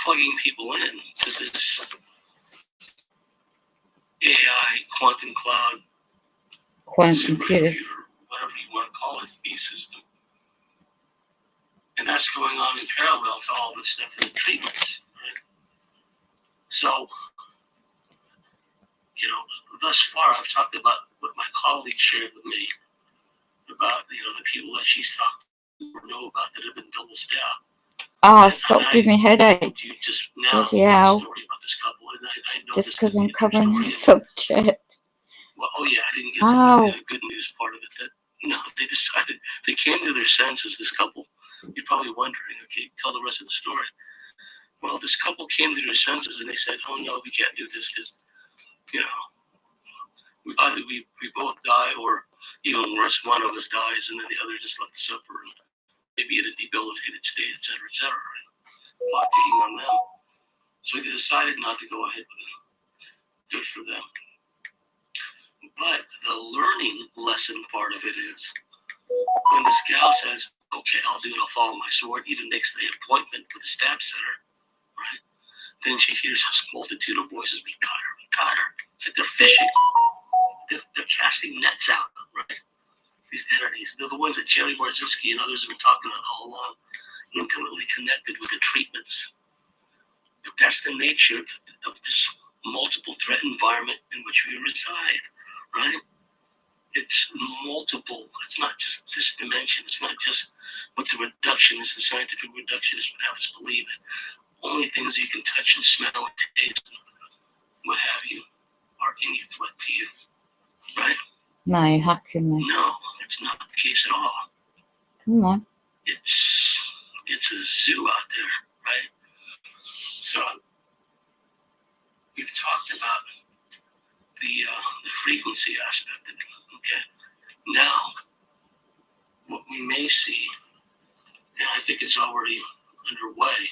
plugging people in to this AI, quantum cloud, Quantum supercomputer, computers. whatever you want to call it, B-system. And that's going on in parallel to all this stuff in the treatments. Right? So, thus far I've talked about what my colleague shared with me about, the people that she's talked know about that have been double stabbed. Oh, stop giving me headaches. You just now Bloody a hell. story about this couple, and I know Just this because could I'm be a true covering the story. subject. Well, oh yeah, I didn't get How? the good news part of it. That they decided they came to their senses. This couple, you're probably wondering. Okay, tell the rest of the story. Well, this couple came to their senses and they said, "Oh no, we can't do this. Because, you know, either we both die, or even worse, one of us dies, and then the other just left to suffer, and maybe in a debilitated state, etc., etc." Clock ticking on them. So they decided not to go ahead with it. Good for them. But the learning lesson part of it is when this gal says, "Okay, I'll do it. I'll follow my sword," even makes the appointment with the stab center, right? Then she hears this multitude of voices. "We got her. We got her." It's like they're fishing. They're casting nets out, right? These entities. They're the ones that Jerry Marzinski and others have been talking about all along, intimately connected with the treatments. But that's the nature of this multiple threat environment in which we reside, right? It's multiple. It's not just this dimension. It's not just what the reductionist, the scientific reductionist would have us believe that only things you can touch and smell and taste and what have you are any threat to you, right? No, you're hacking me. No, it's not the case at all. Come on. It's a zoo out there, right? So we've talked about the frequency aspect of it. Okay, now what we may see, and I think it's already underway.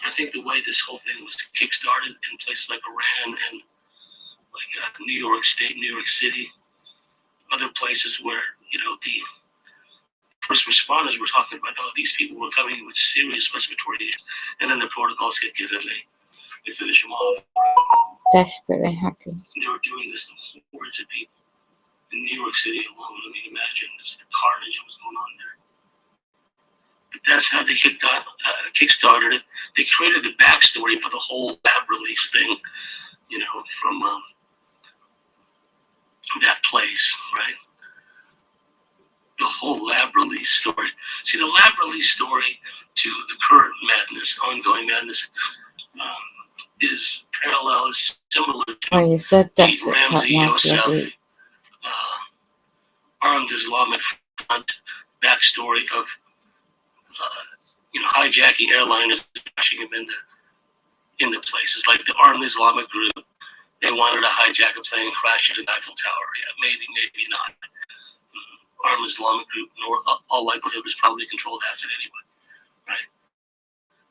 I think the way this whole thing was kickstarted in places like Iran and like New York State, New York City, other places where the first responders were talking about, oh, these people were coming with serious respiratory issues, and then the protocols get good and they finish them off. Desperately hacking. They were doing this to hordes of people in New York City alone. I mean, imagine just the carnage that was going on there. But that's how they kickstarted it. They created the backstory for the whole lab release thing, from that place, right? The whole lab release story. See, the lab release story to the current madness, ongoing madness, is parallel, is similar to Well, you said Pete desperate Ramsey, cat Yosef, armed Islamic Front backstory of, hijacking airliners, crashing them into places like the armed Islamic group. They wanted to hijack a plane, crash it in Eiffel Tower. Yeah, maybe not. Armed Islamic group, in all likelihood, was probably a controlled asset anyway, right?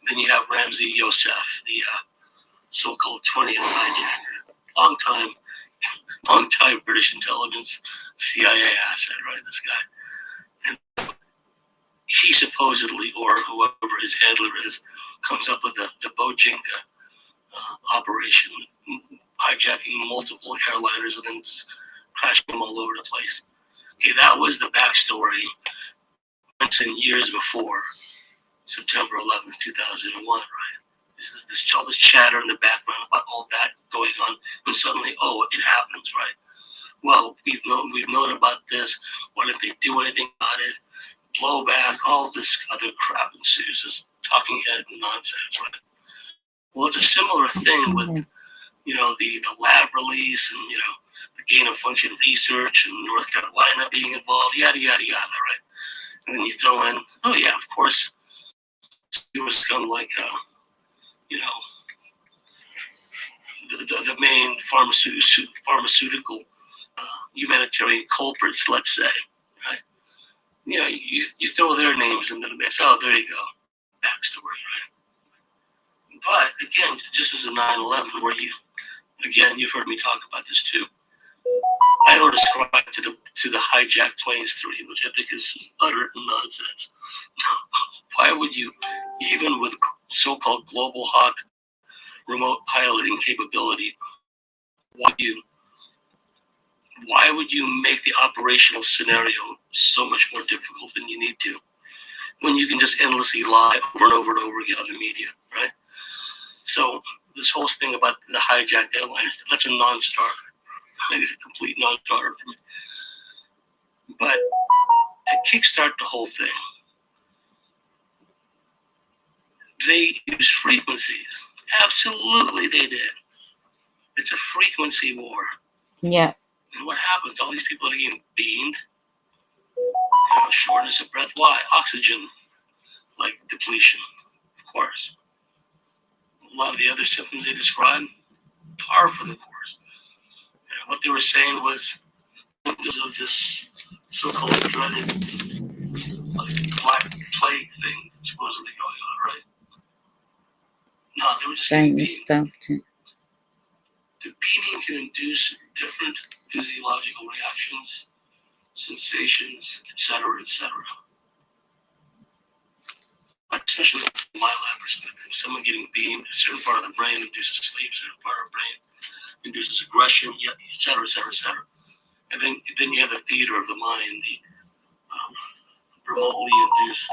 Then you have Ramsey Yosef, the so-called 20th hijacker, long time British intelligence, CIA asset, right? This guy, and he supposedly, or whoever his handler is, comes up with the Bojinka operation, hijacking multiple airliners and then crashing them all over the place. Okay, that was the backstory months and years before September 11th, 2001, right? All this chatter in the background about all that going on, and suddenly, oh, it happens, right? Well, we've known about this. Why didn't they do anything about it? Blowback, all this other crap ensues, this talking head nonsense, right? Well, it's a similar thing with the lab release and the gain of function research and North Carolina being involved, yada yada yada, right? And then you throw in, oh yeah, of course, it was kind of like the main pharmaceutical humanitarian culprits, let's say, right? You throw their names into the mix. Oh, there you go, backstory, right? But again, just as a 9/11, where you've heard me talk about this too. I don't ascribe to the hijacked planes theory, which I think is utter nonsense. Why would you, even with so-called global hawk remote piloting capability, why would you make the operational scenario so much more difficult than you need to, when you can just endlessly lie over and over and over again on the media, right? So this whole thing about the hijacked airliners, that's a non-starter. It's a complete non-starter for me. But kickstart the whole thing, they use frequencies. Absolutely, they did. It's a frequency war. Yeah. And what happens? All these people are getting beamed. Shortness of breath. Why? Oxygen, like depletion, of course. A lot of the other symptoms they described, par for the course. And what they were saying was symptoms of this so-called dreaded, like, black plague thing supposedly going on, right? No, they were just getting Don't beamed. spelt it. The beating can induce different physiological reactions, sensations, etc., etc. Especially from my lab perspective, someone getting beamed, a certain part of the brain induces sleep, a certain part of the brain induces aggression, etc., etc., etc. And then you have the theater of the mind, the remotely induced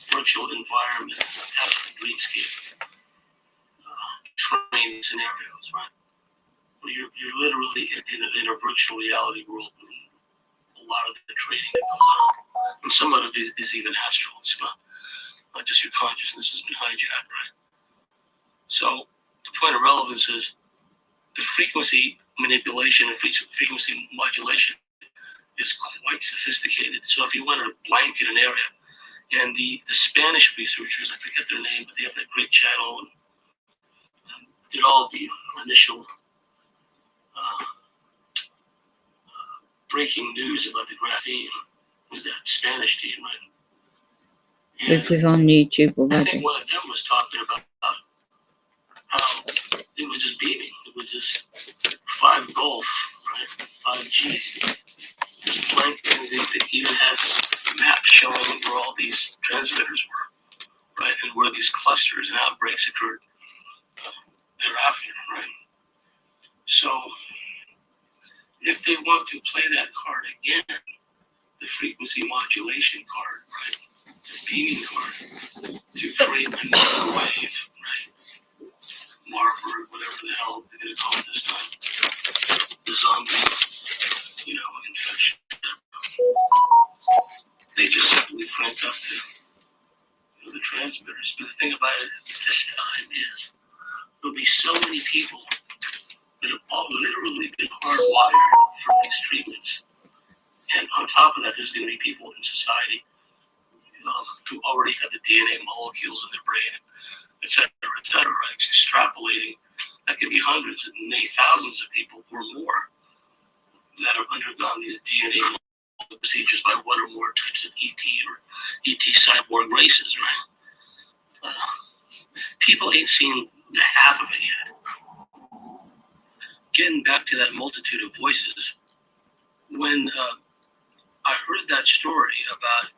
virtual environment, astral dreamscape, training scenarios, right? Where you're literally in a virtual reality world. A lot of the training that goes on, and some of it is even astral. It's not just your consciousness has been hijacked, right? So the point of relevance is the frequency manipulation and frequency modulation is quite sophisticated. So if you want to blanket an area, and the Spanish researchers, I forget their name, but they have that great channel and did all the initial breaking news about the graphene. Was that Spanish team, right? And this is on YouTube I already. think one of them was talking about how it was just beaming. It was just 5 Golf, right? 5G. Just blank. They even had maps showing where all these transmitters were, right? And where these clusters and outbreaks occurred thereafter, right? So if they want to play that card again, the frequency modulation card, right? The beaming card, to create another wave, right? Marburg, whatever the hell they're going to call it this time. The zombie, infection. They just simply cranked up the transmitters. But the thing about it this time is there'll be so many people that have all literally been hardwired for these treatments. And on top of that, there's going to be people in society who already have the DNA molecules in their brain, et cetera, right? Extrapolating, that could be hundreds and maybe thousands of people or more that have undergone these DNA procedures by one or more types of ET or ET cyborg races, right? People ain't seen the half of it yet. Getting back to that multitude of voices, when I heard that story about,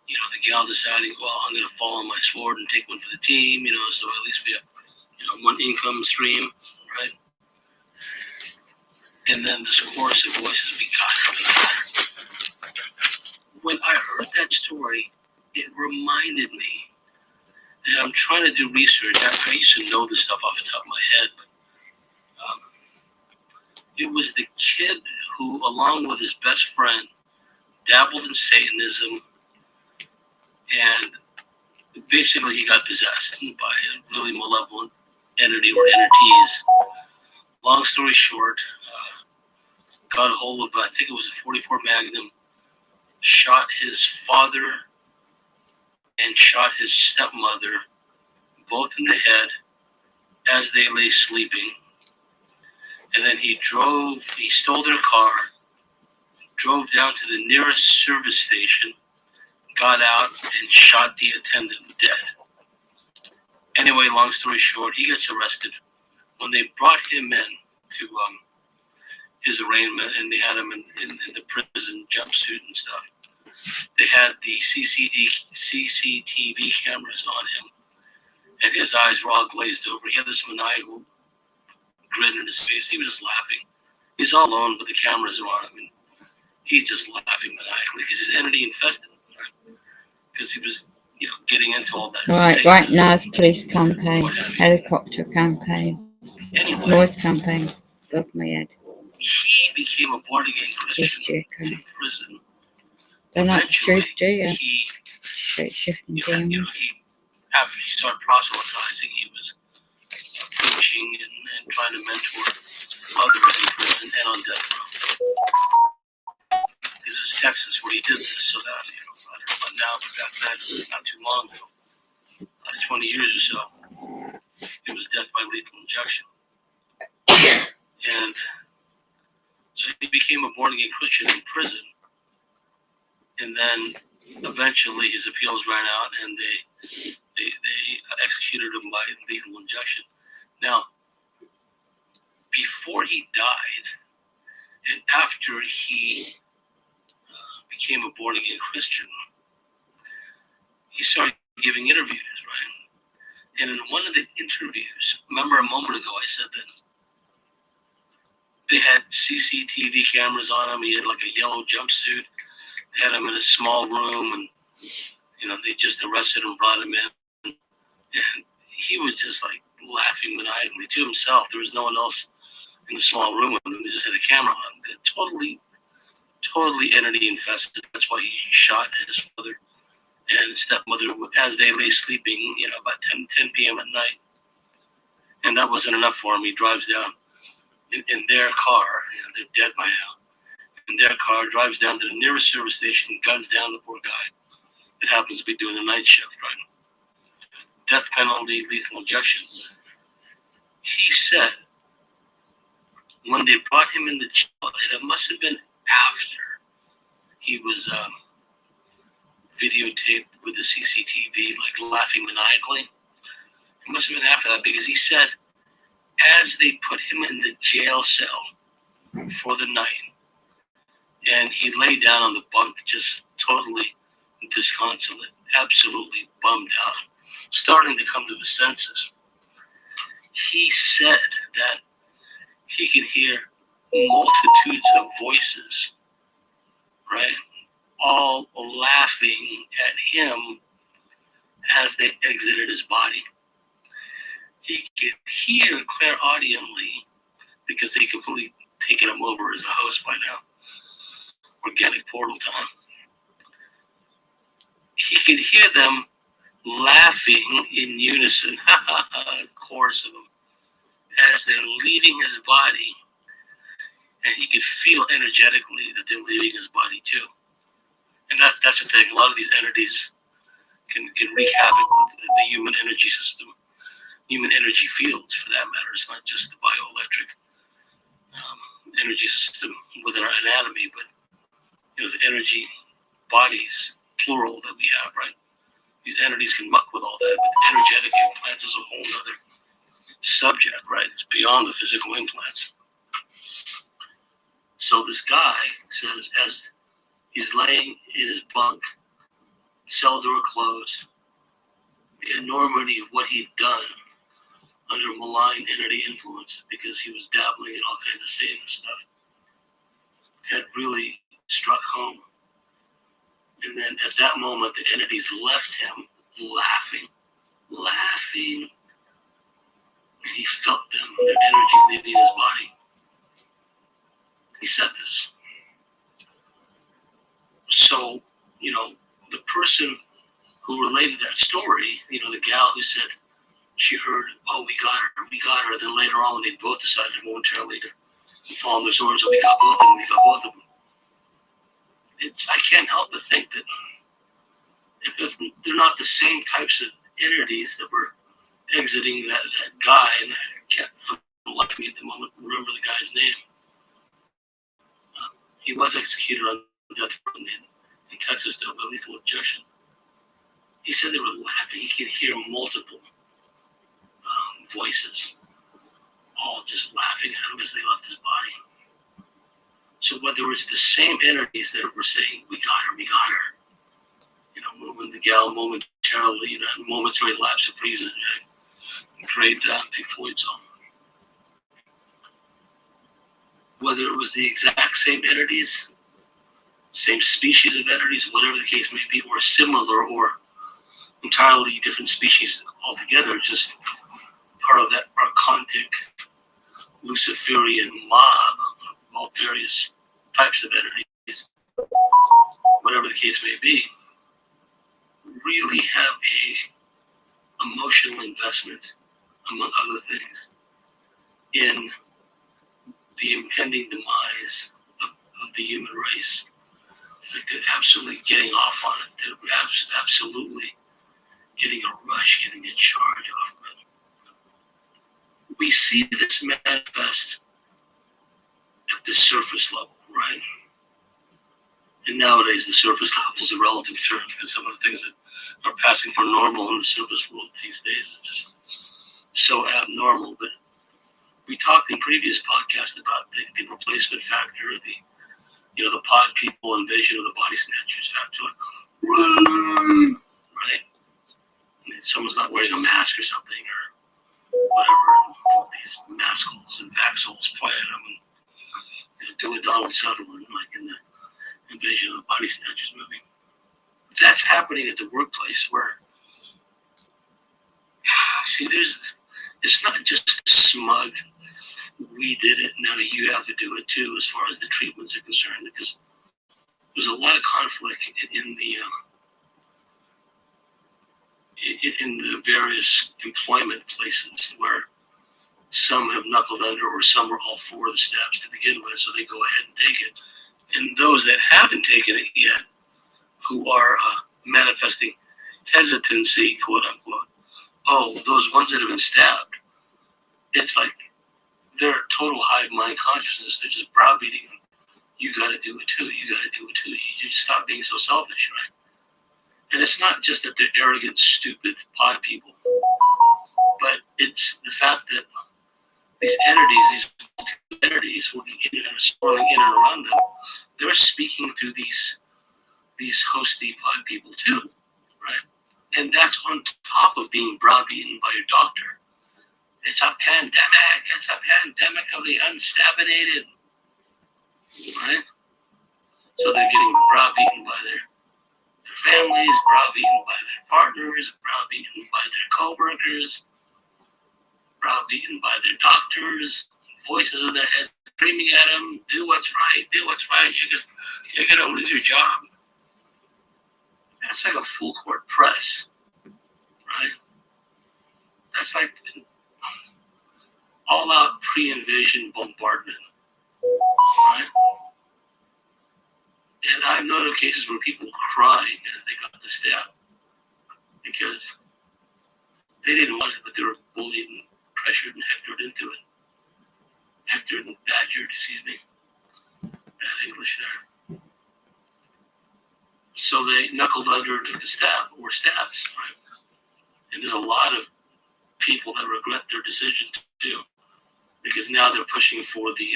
the gal deciding, well, I'm going to fall on my sword and take one for the team, so at least we have, one income stream, right? And then this chorus of voices, we got. When I heard that story, it reminded me, and I'm trying to do research. I used to know this stuff off the top of my head, but it was the kid who, along with his best friend, dabbled in Satanism, and basically he got possessed by a really malevolent entity or entities. Long story short, got a hold of, I think it was a 44 Magnum, shot his father and shot his stepmother, both in the head, as they lay sleeping. And then he stole their car, drove down to the nearest service station, got out and shot the attendant dead. Anyway, long story short, he gets arrested. When they brought him in to his arraignment, and they had him in the prison jumpsuit and stuff, they had the CCTV cameras on him, and his eyes were all glazed over. He had this maniacal grin in his face. He was just laughing. He's all alone, but the cameras are on him, and he's just laughing maniacally because his entity infested him, right? Because he was, getting into all that. Right now it's police campaign, helicopter campaign, Anyway, noise campaign. Above my head. he became a born again Christian History in prison They're not the eventually, truth, do you? he, Straight shifting you know, demons. after he started proselytizing, he was preaching and trying to mentor others in prison and on death row. This is Texas where he did this, so that, you know, I don't know about now, but back then, not too long ago, last 20 years or so, it was death by lethal injection. And so he became a born-again Christian in prison, and then eventually his appeals ran out, and they executed him by lethal injection. Now, before he died, and after he became a born-again Christian, he started giving interviews, right? And in one of the interviews, remember a moment ago I said that they had CCTV cameras on him. He had like a yellow jumpsuit. They had him in a small room, and you know, they just arrested him, brought him in, and he was just like laughing maniacally to himself. There was no one else in the small room with him. They just had a camera on him. Totally entity infested. That's why he shot his mother and stepmother as they lay sleeping, you know, about 10 p.m. at night. And that wasn't enough for him. He drives down in their car, you know, they're dead by now. In their car, drives down to the nearest service station, guns down the poor guy that happens to be doing the night shift, right? Death penalty, lethal injection. He said when they brought him in the jail, and it must have been after he was videotaped with the CCTV, like laughing maniacally. It must have been after that, because he said as they put him in the jail cell for the night, and he lay down on the bunk just totally disconsolate, absolutely bummed out, starting to come to his senses. He said that he could hear multitudes of voices, right, all laughing at him as they exited his body. He could hear clairaudiently, because they completely taken him over as a host by now, organic portal time. He could hear them laughing in unison, a chorus of them, as they're leaving his body, and he could feel energetically that they're leaving his body too. And that's the thing. A lot of these entities can wreak havoc with the human energy system, human energy fields, for that matter. It's not just the bioelectric energy system within our anatomy, but you know, the energy bodies, plural, that we have, right? These entities can muck with all that. But energetic implants is a whole other subject, right? It's beyond the physical implants. So this guy says, as he's laying in his bunk, cell door closed, the enormity of what he'd done under malign entity influence, because he was dabbling in all kinds of Satan stuff, had really struck home. And then at that moment, the entities left him laughing. And he felt them, their energy leaving his body. He said this. So, you know, the person who related that story, you know, the gal who said she heard, oh, we got her. Then later on, they both decided momentarily to fall on their swords, so we got both of them. I can't help but think that if they're not the same types of entities that were exiting that guy, and I can't for the life of me at the moment remember the guy's name. He was executed on death row in Texas, though, by lethal injection. He said they were laughing. He could hear multiple voices, all just laughing at him as they left his body. So whether it's the same entities that were saying, we got her, you know, when the gal momentarily, you know, momentary lapse of reason, great Pink Floyd song. Whether it was the exact same entities, same species of entities, whatever the case may be, or similar or entirely different species altogether, just part of that archontic Luciferian mob of all various types of entities, whatever the case may be, really have a emotional investment, among other things, in the impending demise of the human race. It's like they're absolutely getting off on it. They're absolutely getting a rush, getting a charge off of it. We see this manifest at the surface level, right? And nowadays, the surface level is a relative term because some of the things that are passing for normal in the surface world these days is just so abnormal. But we talked in previous podcasts about the replacement factor, the pod people invasion of the body snatchers factor, right? And someone's not wearing a mask or something or whatever. All these maskholes and vaxholes play at them and do a Donald Sutherland like in the Invasion of the Body Snatchers movie. That's happening at the workplace where, see, it's not just smug, we did it, now you have to do it too, as far as the treatments are concerned, because there's a lot of conflict in the various employment places where some have knuckled under or some are all for the steps to begin with, so they go ahead and take it. And those that haven't taken it yet, who are manifesting hesitancy, quote unquote, those ones that have been stabbed, it's like they're a total hive mind consciousness. They're just browbeating them. You got to do it too. You got to do it too. You just stop being so selfish, right? And it's not just that they're arrogant, stupid pod people, but it's the fact that these entities working in and swirling in and around them, they're speaking through these hosty pod people too, right? And that's on top of being browbeaten by your doctor. It's a pandemic. It's a pandemic of the unstabinated, right? So they're getting browbeaten by their families, browbeaten by their partners, browbeaten by their co-workers, browbeaten by their doctors, voices in their head screaming at them, do what's right, you're gonna lose your job. That's like a full court press, right? That's like all out pre-invasion bombardment, right? And I've known of cases where people were crying as they got the stab because they didn't want it, but they were bullied and pressured and hectored into it. Hectored and badgered, bad English there. So they knuckled under to the stab or stabs, right? And there's a lot of people that regret their decision too, because now they're pushing for the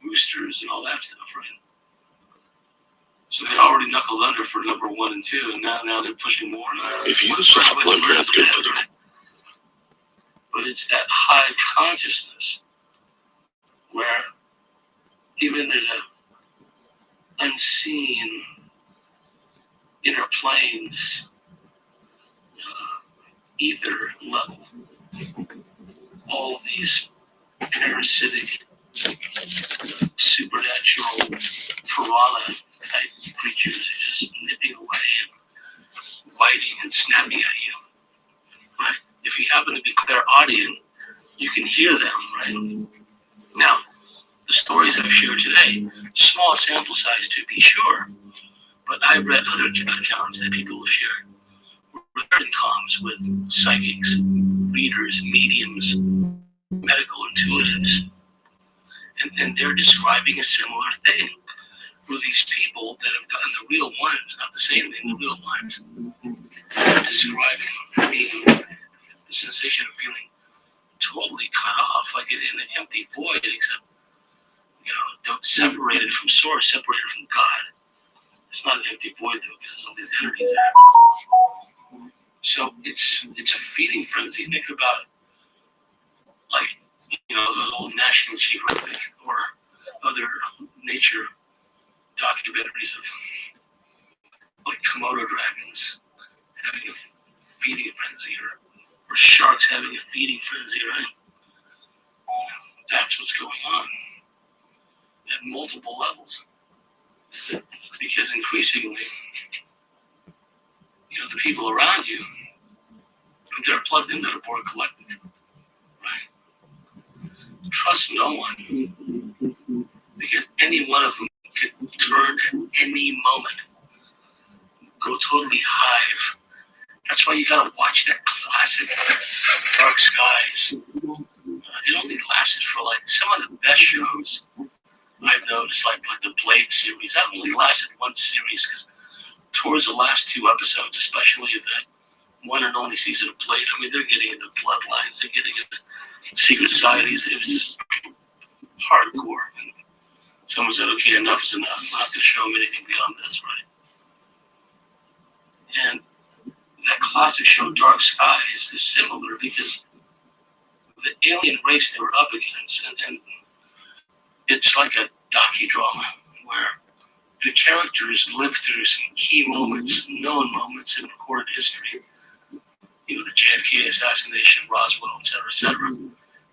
boosters and all that stuff, right? So they already knuckled under for number 1 and 2, and now they're pushing more. If you saw blood transcript for them. But it's that high consciousness where even at an unseen inner planes ether level, all of these parasitic, supernatural piranha type creatures are just nipping away and biting and snapping at you. Right? If you happen to be clairaudient, you can hear them, right? Now, the stories I've shared today, small sample size to be sure, but I've read other accounts that people have shared. We're in comms with psychics, readers, mediums, medical intuitives, and they're describing a similar thing. Where these people that have gotten the real ones, not the same thing, the real ones, are describing being the sensation of feeling totally cut off, like in an empty void, except, separated from source, separated from God. It's not an empty void though, because there's all these energies there. So it's a feeding frenzy. Think about the old National Geographic or other nature documentaries of like Komodo dragons having a feeding frenzy or sharks having a feeding frenzy, right? That's what's going on at multiple levels. Because increasingly, the people around you, they're plugged into the board collective, right? Trust no one, because any one of them could turn at any moment, go totally hive. That's why you gotta watch that classic Dark Skies. It only lasted for like some of the best shows I've noticed, like the Blade series. That only lasted one series because towards the last 2 episodes, especially of that one and only season of Blade, I mean, they're getting into bloodlines, they're getting into secret societies. It was just hardcore. And someone said, okay, enough is enough. I'm not going to show them anything beyond this, right? And that classic show, Dark Skies, is similar because the alien race they were up against, and it's like a docudrama where the characters live through some key moments, known moments in recorded history. The JFK assassination, Roswell, et cetera,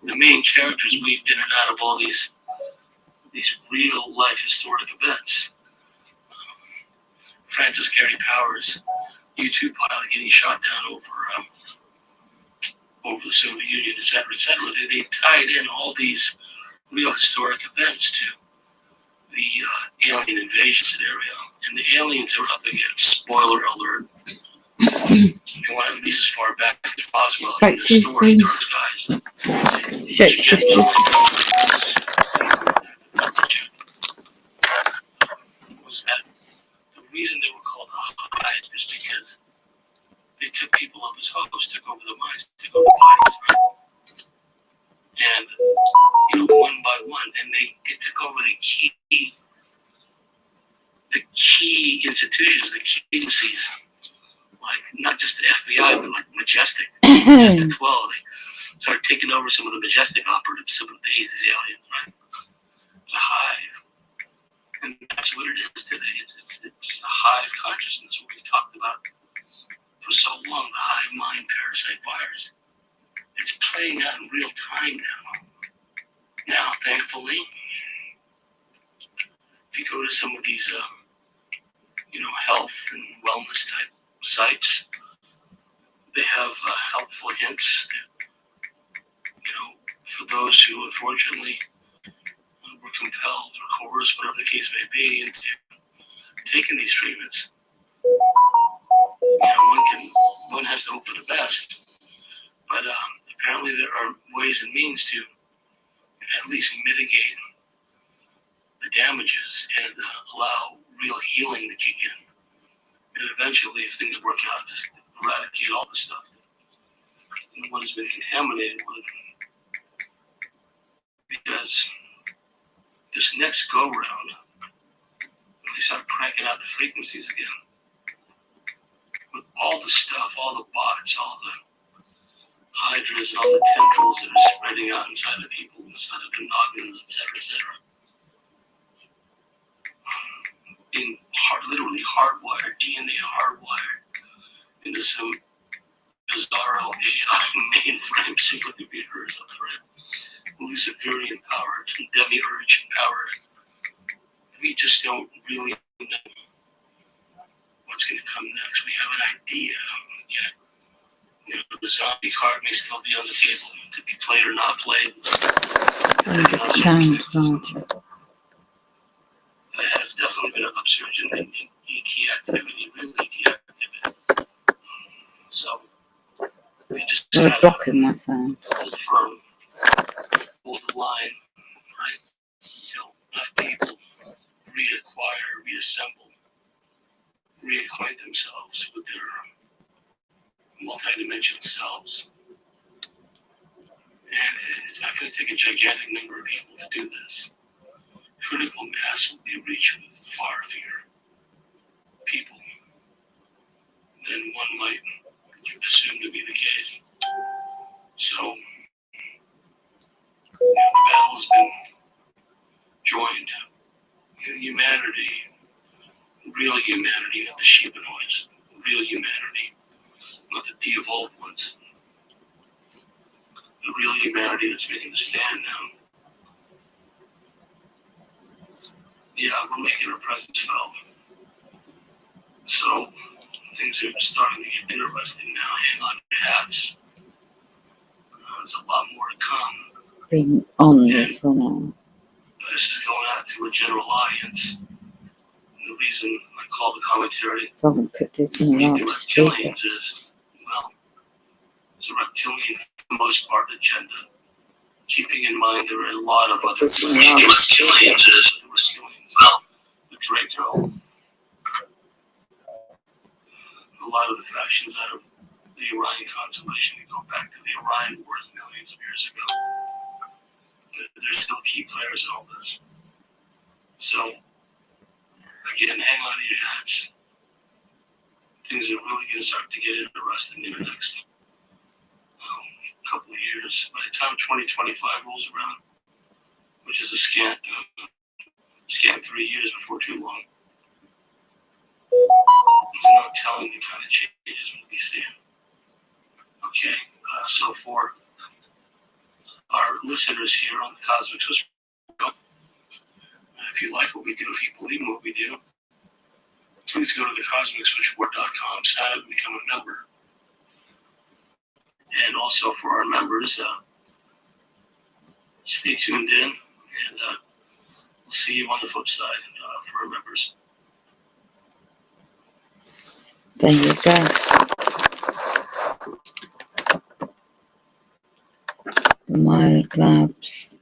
the main characters weave in and out of all these real life historic events. Francis Gary Powers, U-2 pilot getting shot down over the Soviet Union, et cetera, et cetera. They tied in all these real historic events to the alien invasion scenario. And the aliens are up against, spoiler alert, you want to at least as far back as Roswell in the story, Dark Skies. Was that the reason they were called the Hive is because they took people up as hosts, took over the minds, took over the bodies, and one by one, and they took over the key institutions, the key agencies, like not just the FBI, but like Majestic 12. They started taking over some of the Majestic operatives, some of these aliens, right? The Hive. And that's what it is today. It's the hive consciousness, what we've talked about for so long, the hive mind parasite virus. It's playing out in real time now. Now, thankfully, if you go to some of these, health and wellness type sites, they have helpful hints, for those who unfortunately were compelled or coerced, whatever the case may be, into taking these treatments. One has to hope for the best, but apparently there are ways and means to at least mitigate the damages and allow real healing to kick in. And eventually, if things work out, just eradicate all the stuff that one has been contaminated with. Because this next go round, when they start cranking out the frequencies again, with all the stuff, all the bots, all the hydras and all the tendrils that are spreading out inside of people, inside of their noggins, et cetera, literally hardwired, DNA hardwired into some bizarro AI mainframe supercomputers up there, Luciferian powered, demiurge powered. We just don't really know what's going to come next. We have an idea yet. The zombie card may still be on the table to be played or not played. There has definitely been an upsurge in ET activity, real ET activity. So we just gotta blocking my sound. hold firm, hold the line, right? Until enough people reacquire, reassemble, reacquaint themselves with their multidimensional selves. And it's not going to take a gigantic number of people to do this. Critical mass will be reached with far fewer people than one might assume to be the case. So, the battle has been joined. Humanity, real humanity, not the Shebanoids, real humanity, not the de-evolved ones. The real humanity that's making the stand now. Yeah, we're making our presence felt. So things are starting to get interesting now. Hang on your hats. There's a lot more to come. Being on this one now. This is going out to a general audience. And the reason I call the commentary So I'm going to put this in Meet the loudspeaker. Reptilians is, well, it's a reptilian for the most part agenda. Keeping in mind there are a lot of other This is Meet the Reptilians is, well, the Draco. A lot of the factions out of the Orion constellation that go back to the Orion Wars millions of years ago. There's still key players in all this. So, again, hang on to your hats. Things are really going to start to get interesting in the next couple of years. By the time 2025 rolls around, which is a scant 3 years before too long, there's no telling the kind of changes we'll be seeing. Okay, so for our listeners here on the Cosmic Switchboard, if you like what we do, if you believe in what we do, please go to thecosmicswitchboard.com, sign up and become a member. And also for our members, stay tuned in, and we'll see you on the flip side for our members. There you go. The mailbs.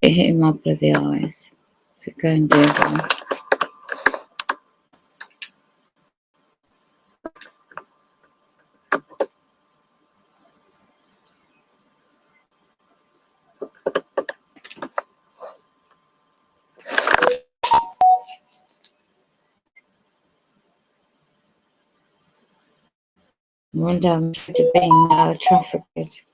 It hit him up with the eyes. So go and do that. Run down to being trafficked.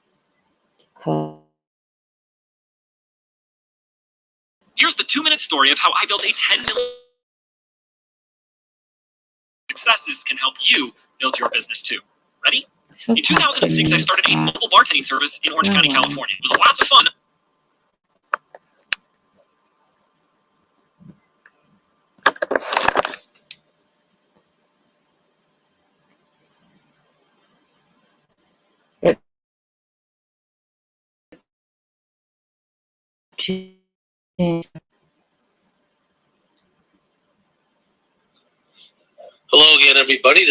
Here's the 2-minute story of how I built a 10 million successes can help you build your business too. Ready? So In 2006, I started a mobile bartending service in Orange County, California. It was lots of fun. Hello again, everybody.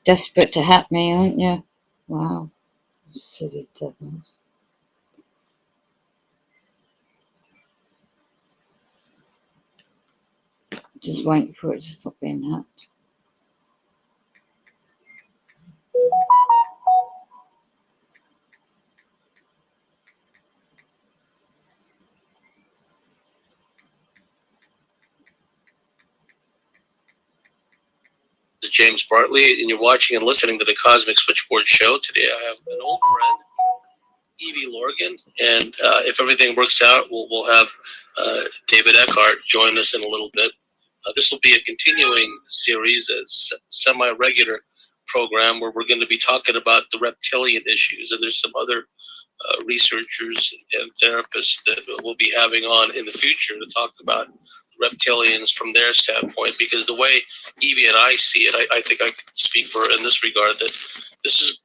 Desperate to hat me, aren't you? Wow. Silly devils. Just waiting for it to stop being hacked. James Bartley, and you're watching and listening to the Cosmic Switchboard Show. Today I have an old friend, Evie Lorgan, and if everything works out, we'll have David Eckhart join us in a little bit. This will be a continuing series, a semi-regular program where we're going to be talking about the reptilian issues, and there's some other researchers and therapists that we'll be having on in the future to talk about reptilians from their standpoint, because the way Evie and I see it, I think I can speak for her in this regard, that this is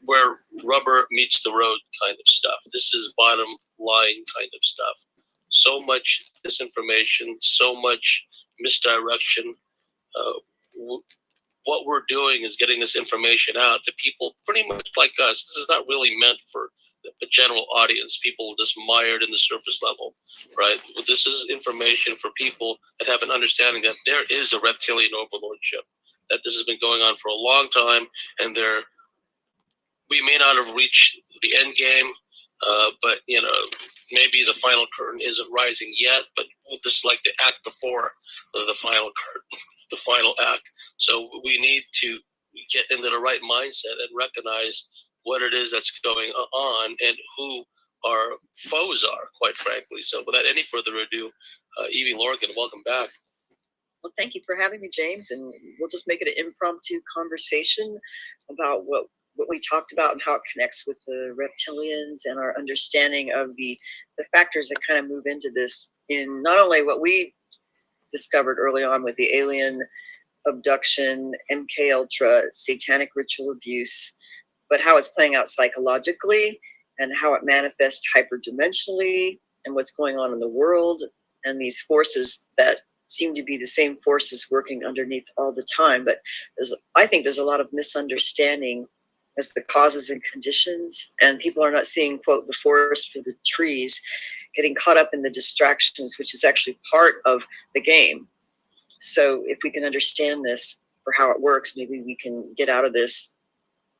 where rubber meets the road kind of stuff. This is bottom line kind of stuff. So much disinformation, so much misdirection. What we're doing is getting this information out to people pretty much like us. This is not really meant for a general audience, people just mired in the surface level, right? This is information for people that have an understanding that there is a reptilian overlordship, that this has been going on for a long time, and we may not have reached the end game, but maybe the final curtain isn't rising yet, but this is like the act before the final curtain, the final act. So we need to get into the right mindset and recognize what it is that's going on and who our foes are, quite frankly. So without any further ado, Evie Lorgan, welcome back. Well, thank you for having me, James, and we'll just make it an impromptu conversation about what we talked about and how it connects with the reptilians and our understanding of the factors that kind of move into this, in not only what we discovered early on with the alien abduction, MK Ultra, satanic ritual abuse, but how it's playing out psychologically and how it manifests hyperdimensionally and what's going on in the world, and these forces that seem to be the same forces working underneath all the time. But I think there's a lot of misunderstanding as the causes and conditions, and people are not seeing, quote, the forest for the trees, getting caught up in the distractions, which is actually part of the game. So if we can understand this for how it works, maybe we can get out of this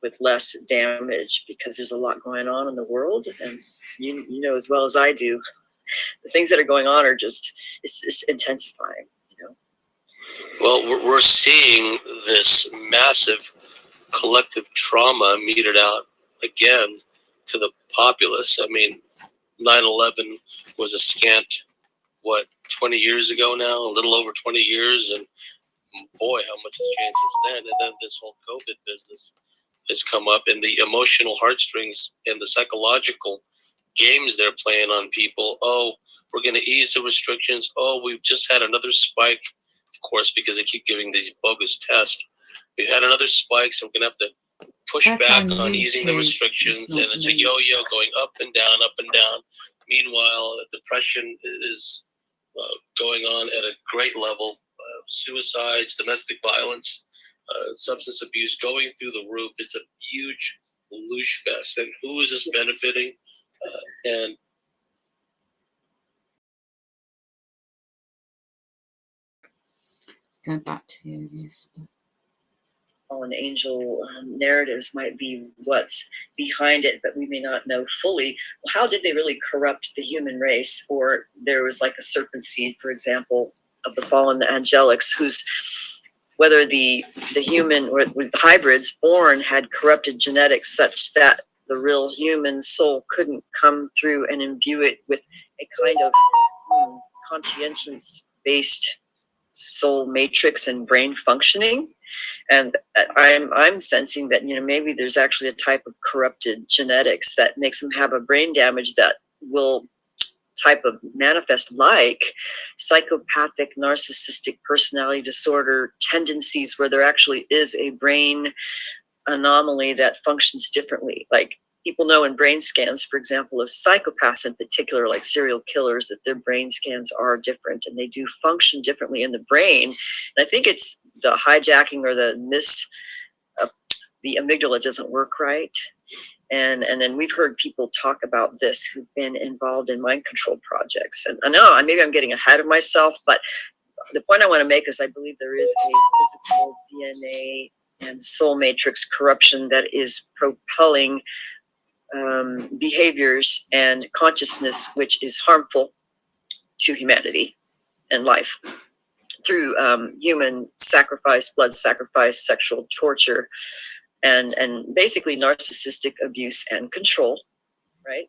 with less damage, because there's a lot going on in the world, and you know as well as I do, the things that are going on are just intensifying, you know. Well, we're seeing this massive collective trauma meted out again to the populace. I mean, 9/11 was a scant, 20 years ago now, a little over 20 years, and boy, how much has changed since then. And then this whole COVID business has come up, and the emotional heartstrings and the psychological games they're playing on people. Oh, we're going to ease the restrictions. Oh, we've just had another spike, of course, because they keep giving these bogus tests. We've had another spike, so we're going to have to push back on easing the restrictions, and it's a yo-yo going up and down, up and down. Meanwhile, depression is going on at a great level. Suicides, domestic violence, substance abuse going through the roof. It's a huge loosh fest. And who is this benefiting? And Go back to the earlier stuff. And angel narratives might be what's behind it, but we may not know fully. Well, how did they really corrupt the human race? Or there was like a serpent seed, for example, of the fallen angelics, whose, whether the human or the hybrids born had corrupted genetics such that the real human soul couldn't come through and imbue it with a kind of conscientious-based soul matrix and brain functioning. And I'm sensing that, maybe there's actually a type of corrupted genetics that makes them have a brain damage that will type of manifest like psychopathic narcissistic personality disorder tendencies, where there actually is a brain anomaly that functions differently. Like, people know in brain scans, for example, of psychopaths in particular, like serial killers, that their brain scans are different and they do function differently in the brain. And I think it's the hijacking or the amygdala doesn't work right. And then we've heard people talk about this who've been involved in mind control projects. And I know maybe I'm getting ahead of myself, but the point I want to make is I believe there is a physical DNA and soul matrix corruption that is propelling behaviors and consciousness which is harmful to humanity and life through human sacrifice, blood sacrifice, sexual torture, and basically narcissistic abuse and control, right?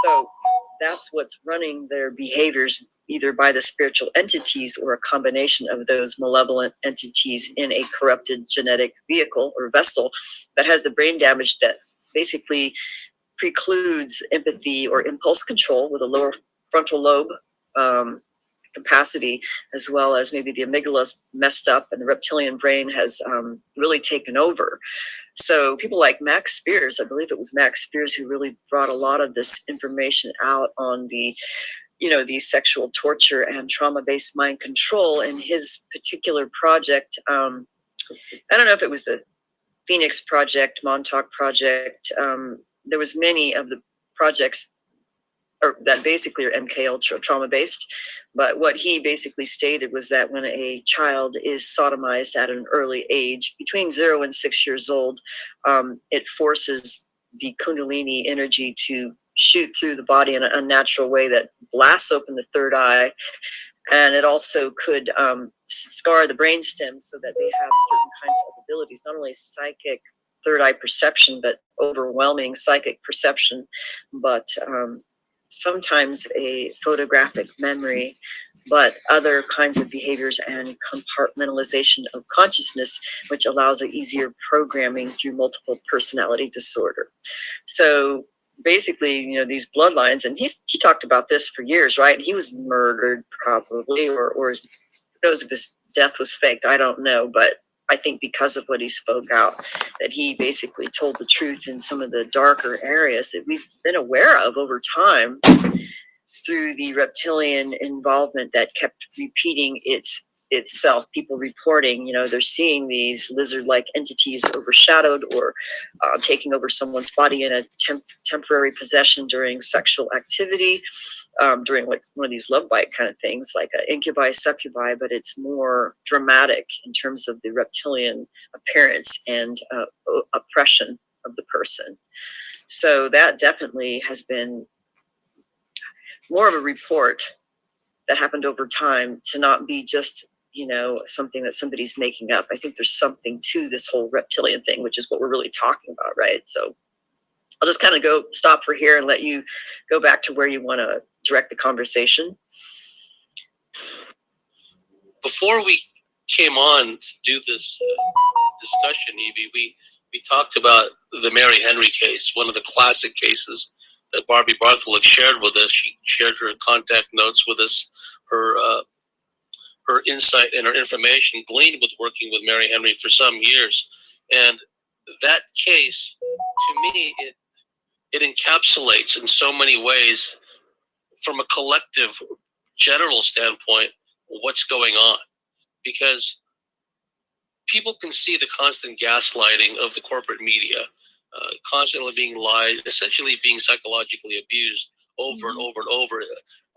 So that's what's running their behaviors, either by the spiritual entities or a combination of those malevolent entities in a corrupted genetic vehicle or vessel that has the brain damage that basically precludes empathy or impulse control with a lower frontal lobe capacity, as well as maybe the amygdala's messed up and the reptilian brain has really taken over. So people like Max Spears, I believe it was Max Spears who really brought a lot of this information out on the sexual torture and trauma-based mind control in his particular project. I don't know if it was the Phoenix Project, Montauk Project. There was many of the projects that basically are MK Ultra trauma based, but what he basically stated was that when a child is sodomized at an early age, between 0 and 6 years old, it forces the Kundalini energy to shoot through the body in an unnatural way that blasts open the third eye, and it also could scar the brain stem so that they have certain kinds of abilities, not only psychic third eye perception, but overwhelming psychic perception, but sometimes a photographic memory, but other kinds of behaviors and compartmentalization of consciousness, which allows an easier programming through multiple personality disorder. So basically, you know, these bloodlines, and he talked about this for years, right? He was murdered probably, or who knows if his death was faked, I don't know, but I think because of what he spoke out, that he basically told the truth in some of the darker areas that we've been aware of over time through the reptilian involvement that kept repeating itself. People reporting, you know, they're seeing these lizard-like entities overshadowed or taking over someone's body in a temporary possession during sexual activity, during like one of these love bite kind of things, like incubi, succubi, but it's more dramatic in terms of the reptilian appearance and oppression of the person. So that definitely has been more of a report that happened over time, to not be just, you know, something that somebody's making up. I think there's something to this whole reptilian thing, which is what we're really talking about, right? So I'll just kind of stop for here and let you go back to where you want to direct the conversation. Before we came on to do this discussion, Evie, we talked about the Mary Henry case, one of the classic cases that Barbie Bartholomew shared with us. She shared her contact notes with us, her insight and her information gleaned with working with Mary Henry for some years. And that case, to me, it encapsulates in so many ways, from a collective general standpoint, what's going on. Because people can see the constant gaslighting of the corporate media, constantly being lied, essentially being psychologically abused over and over and over,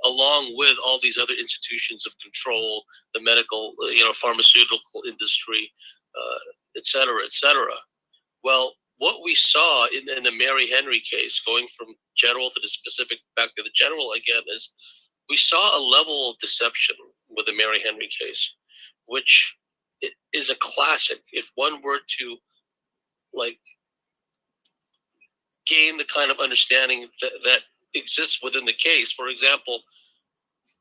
along with all these other institutions of control, the medical, pharmaceutical industry, et cetera, et cetera. Well, what we saw in the Mary Henry case, going from general to the specific, back to the general again, is we saw a level of deception with the Mary Henry case, which is a classic. If one were to gain the kind of understanding that exists within the case, for example,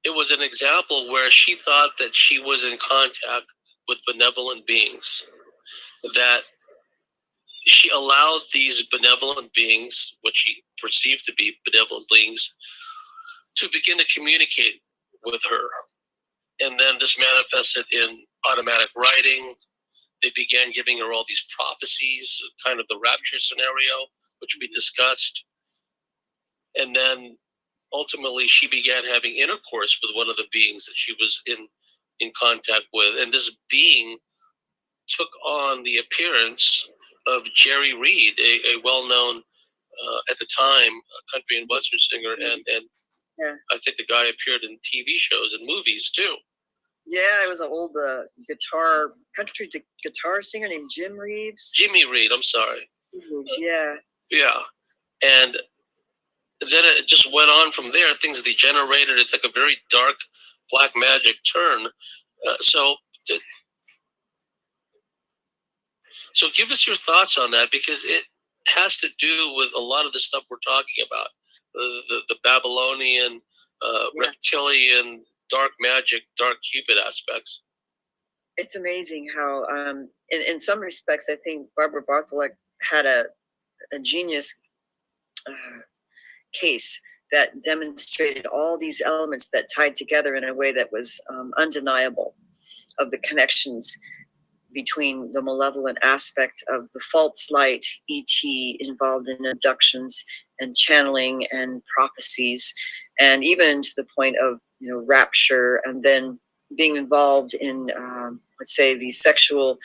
it was an example where she thought that she was in contact with benevolent beings, that she allowed these benevolent beings, what she perceived to be benevolent beings, to begin to communicate with her. And then this manifested in automatic writing. They began giving her all these prophecies, kind of the rapture scenario, which we discussed. And then ultimately she began having intercourse with one of the beings that she was in contact with. And this being took on the appearance of Jerry Reed, a well-known, at the time, country and western singer. And Yeah. I think the guy appeared in TV shows and movies too. Yeah, it was an old country guitar singer named Jim Reeves. Jimmy Reed, I'm sorry. Yeah. Yeah. And then it just went on from there. Things degenerated. It took a very dark black magic turn. So give us your thoughts on that, because it has to do with a lot of the stuff we're talking about. The Babylonian, reptilian, dark magic, dark Cupid aspects. It's amazing how, in some respects, I think Barbara Bartholomew had a genius case that demonstrated all these elements that tied together in a way that was undeniable, of the connections between the malevolent aspect of the false light, ET, involved in abductions and channeling and prophecies, and even to the point of rapture, and then being involved in let's say the sexual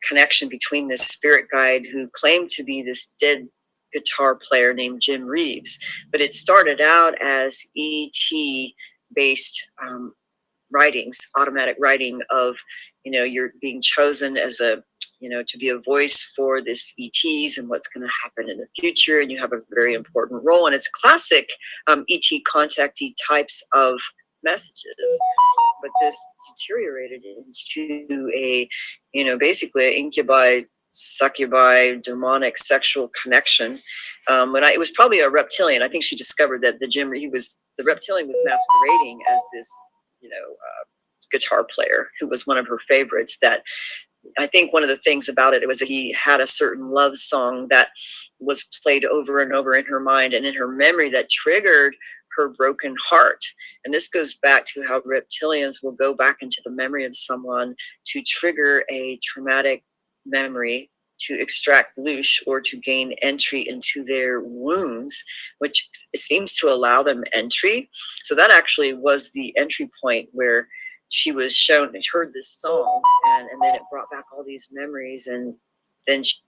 connection between this spirit guide who claimed to be this dead guitar player named Jim Reeves. But it started out as ET based writings, automatic writing of, you're being chosen as to be a voice for this ETs and what's going to happen in the future, and you have a very important role. And it's classic ET contactee types of messages. But this deteriorated into a, basically an incubi succubi, demonic sexual connection. It was probably a reptilian. I think she discovered that the reptilian was masquerading as this, guitar player who was one of her favorites. That I think one of the things about it was that he had a certain love song that was played over and over in her mind and in her memory that triggered her broken heart. And this goes back to how reptilians will go back into the memory of someone to trigger a traumatic memory, to extract loosh or to gain entry into their wounds, which seems to allow them entry. So that actually was the entry point where she was heard this song, and then it brought back all these memories, and then she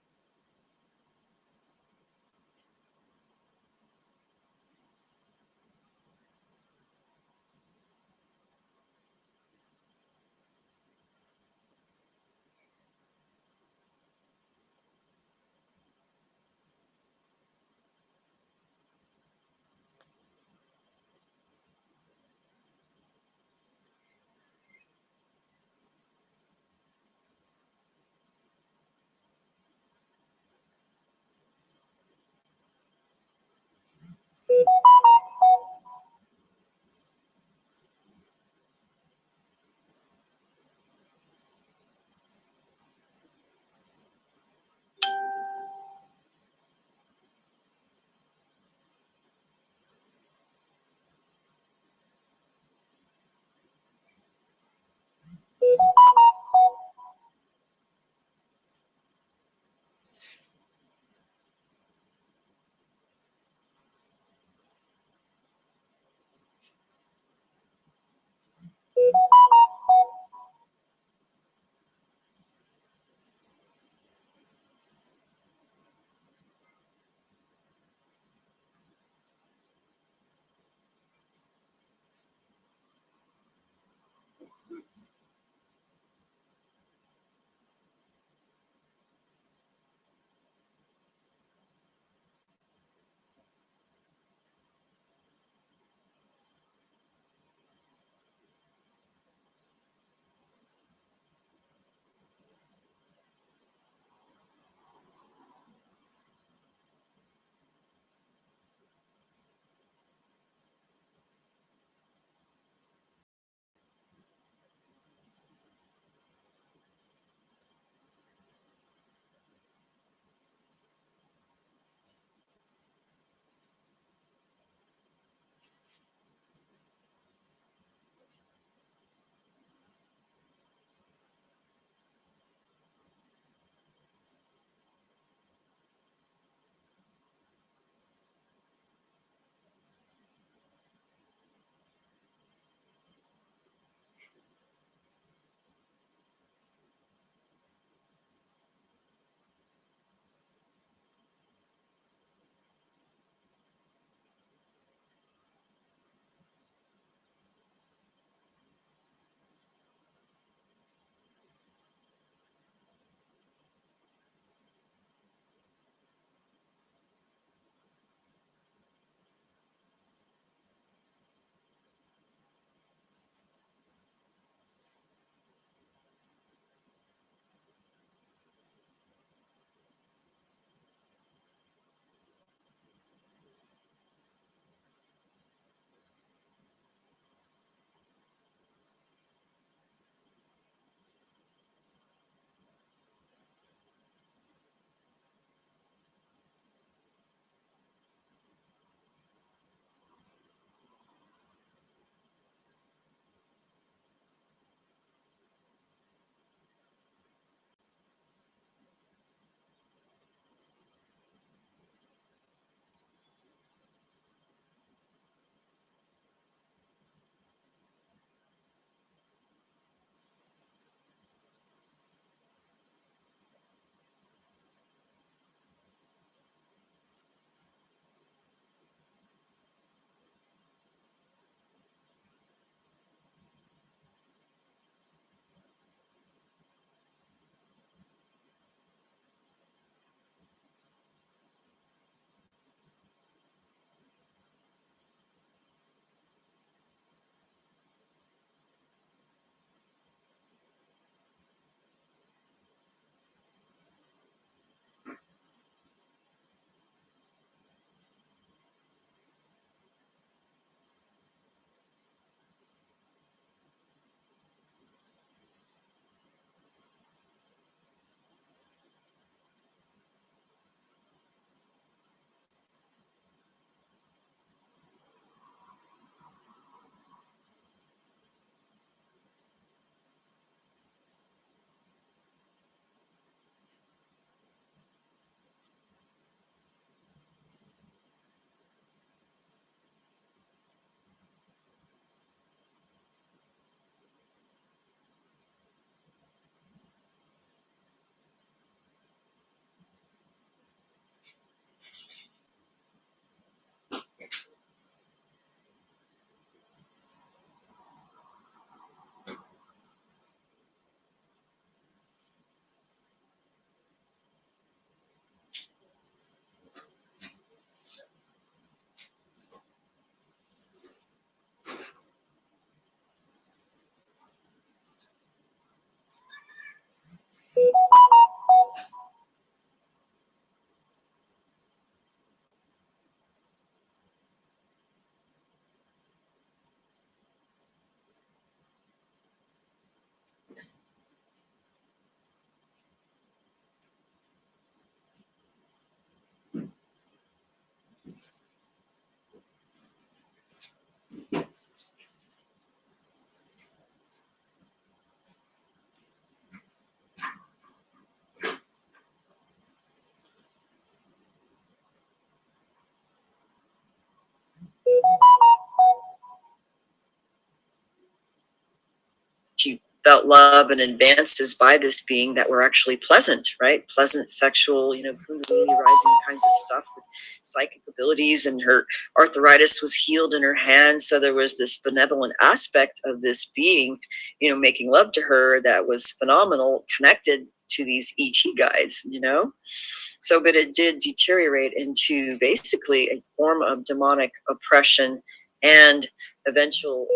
felt love and advances by this being that were actually pleasant, right? Pleasant sexual, kundalini rising kinds of stuff with psychic abilities, and her arthritis was healed in her hand. So there was this benevolent aspect of this being, making love to her that was phenomenal, connected to these ET guides, So, but it did deteriorate into basically a form of demonic oppression and eventual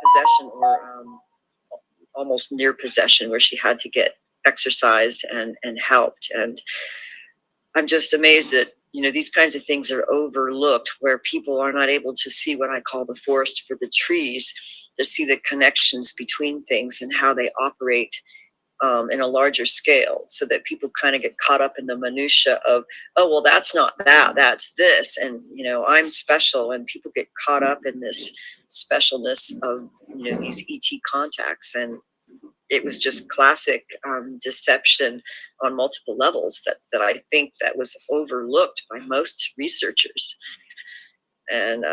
possession, or almost near possession, where she had to get exercised and helped. And I'm just amazed that, these kinds of things are overlooked, where people are not able to see what I call the forest for the trees, to see the connections between things and how they operate in a larger scale, so that people kind of get caught up in the minutia of, oh, well, that's not that, that's this. And, I'm special. And people get caught up in this specialness of, these ET contacts. And it was just classic deception on multiple levels that I think that was overlooked by most researchers. And,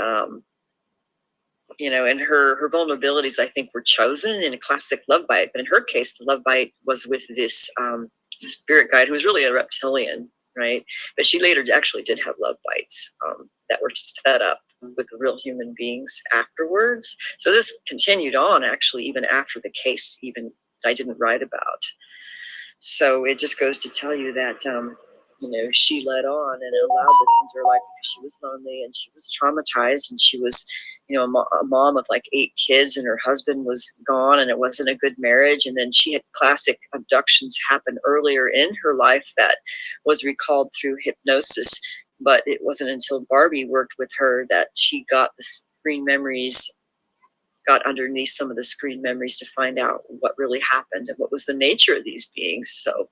and her vulnerabilities, I think, were chosen in a classic love bite. But in her case, the love bite was with this spirit guide who was really a reptilian, right? But she later actually did have love bites that were set up with real human beings afterwards. So this continued on, actually, even after the case, even I didn't write about. So it just goes to tell you that, she led on and allowed this into her life because she was lonely and she was traumatized, and she was, a mom of like 8 kids, and her husband was gone, and it wasn't a good marriage. And then she had classic abductions happen earlier in her life that was recalled through hypnosis. But it wasn't until Barbie worked with her that she got the screen memories, got underneath some of the screen memories to find out what really happened and what was the nature of these beings. So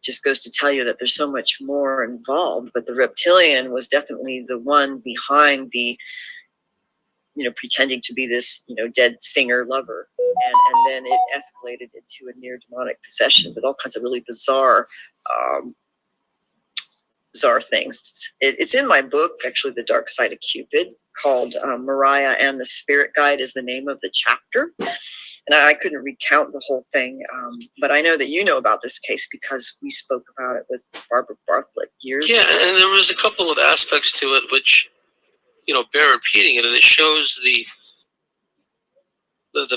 just goes to tell you that there's so much more involved. But the reptilian was definitely the one behind the, pretending to be this, dead singer lover. And then it escalated into a near demonic possession with all kinds of really bizarre things. It's in my book, actually, The Dark Side of Cupid, called Mariah and the Spirit Guide is the name of the chapter. And I couldn't recount the whole thing, but I know that you know about this case because we spoke about it with Barbara Bartlett years ago. Yeah, and there was a couple of aspects to it which, bear repeating it, and it shows the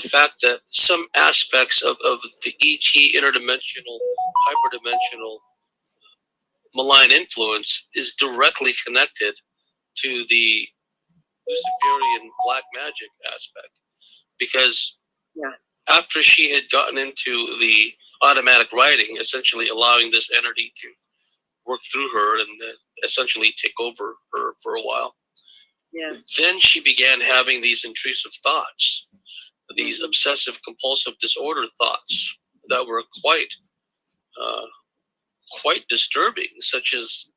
fact that some aspects of the ET interdimensional, hyperdimensional malign influence is directly connected to the Luciferian black magic aspect. Because after she had gotten into the automatic writing, essentially allowing this entity to work through her and essentially take over her for a while, then she began having these intrusive thoughts, these obsessive compulsive disorder thoughts that were quite disturbing, such as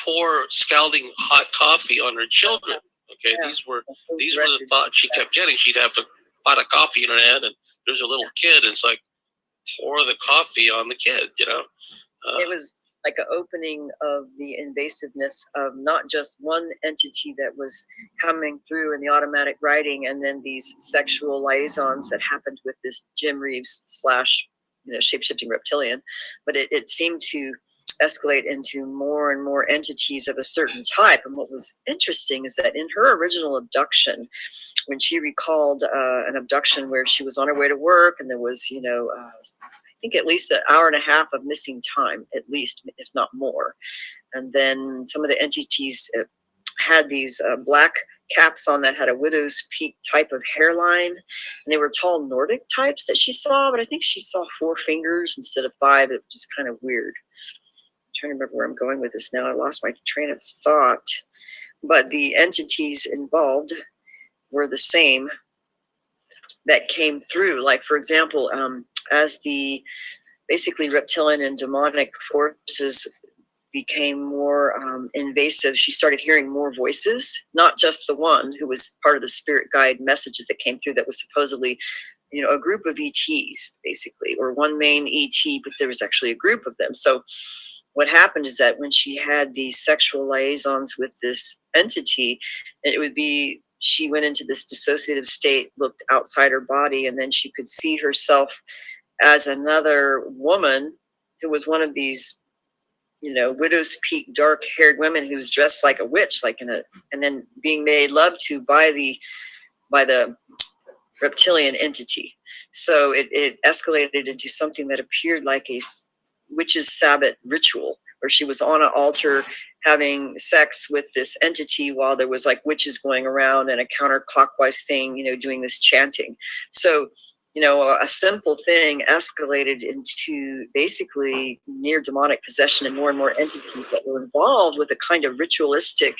pour scalding hot coffee on her children. Okay, these were the thoughts she kept getting. She'd have a pot of coffee in her hand, and there's a little kid, and it's like, pour the coffee on the kid, It was like an opening of the invasiveness of not just one entity that was coming through in the automatic writing, and then these sexual liaisons that happened with this Jim Reeves / shape-shifting reptilian, but it seemed to escalate into more and more entities of a certain type. And what was interesting is that in her original abduction, when she recalled an abduction where she was on her way to work, and there was, I think at least an hour and a half of missing time, at least, if not more. And then some of the entities had these black caps on that had a widow's peak type of hairline, and they were tall Nordic types that she saw, but I think she saw 4 fingers instead of 5. It was just kind of weird. I'm trying to remember where I'm going with this now. I lost my train of thought. But the entities involved were the same that came through. Like, for example, as the basically reptilian and demonic forces became more invasive, she started hearing more voices, not just the one who was part of the spirit guide messages that came through that was supposedly, a group of ETs, basically, or one main ET, but there was actually a group of them. So what happened is that when she had these sexual liaisons with this entity, it would be she went into this dissociative state, looked outside her body, and then she could see herself as another woman who was one of these, widow's peak, dark-haired women who was dressed like a witch, and then being made love to by the reptilian entity. So it escalated into something that appeared like a witch's Sabbath ritual, where she was on an altar having sex with this entity while there was like witches going around and a counterclockwise thing, doing this chanting. So, a simple thing escalated into basically near demonic possession, and more entities that were involved with a kind of ritualistic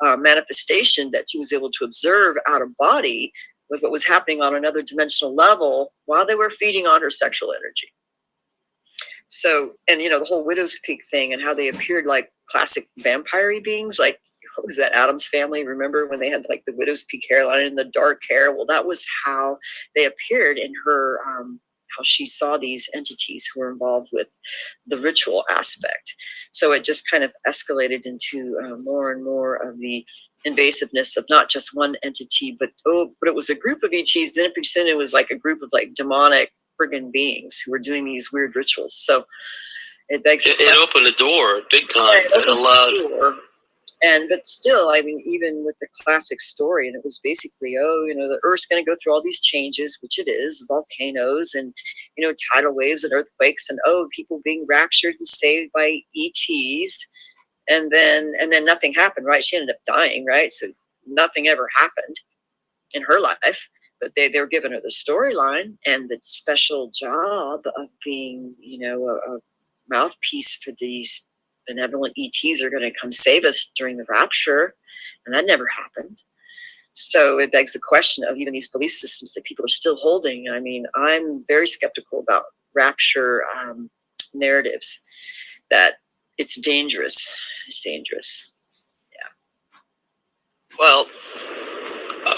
manifestation that she was able to observe out of body with what was happening on another dimensional level while they were feeding on her sexual energy. So, and the whole widow's peak thing and how they appeared like classic vampire-y beings, like, what was that, Addams Family? Remember when they had like the widow's peak hairline and the dark hair? Well, that was how they appeared in her, how she saw these entities who were involved with the ritual aspect. So it just kind of escalated into more and more of the invasiveness of not just one entity, but it was a group of ETs. Then it was like a group of like demonic friggin' beings who were doing these weird rituals. So it begs. It opened the door big time. It allowed. But still, I mean, even with the classic story, and it was basically, the Earth's going to go through all these changes, which it is, volcanoes and, tidal waves and earthquakes, and people being raptured and saved by ETs. And then nothing happened, right? She ended up dying, right? So nothing ever happened in her life, but they were giving her the storyline and the special job of being, a mouthpiece for these benevolent ETs are going to come save us during the rapture. And that never happened. So it begs the question of even these belief systems that people are still holding. I mean, I'm very skeptical about rapture narratives, that it's dangerous. It's dangerous. Yeah. Well,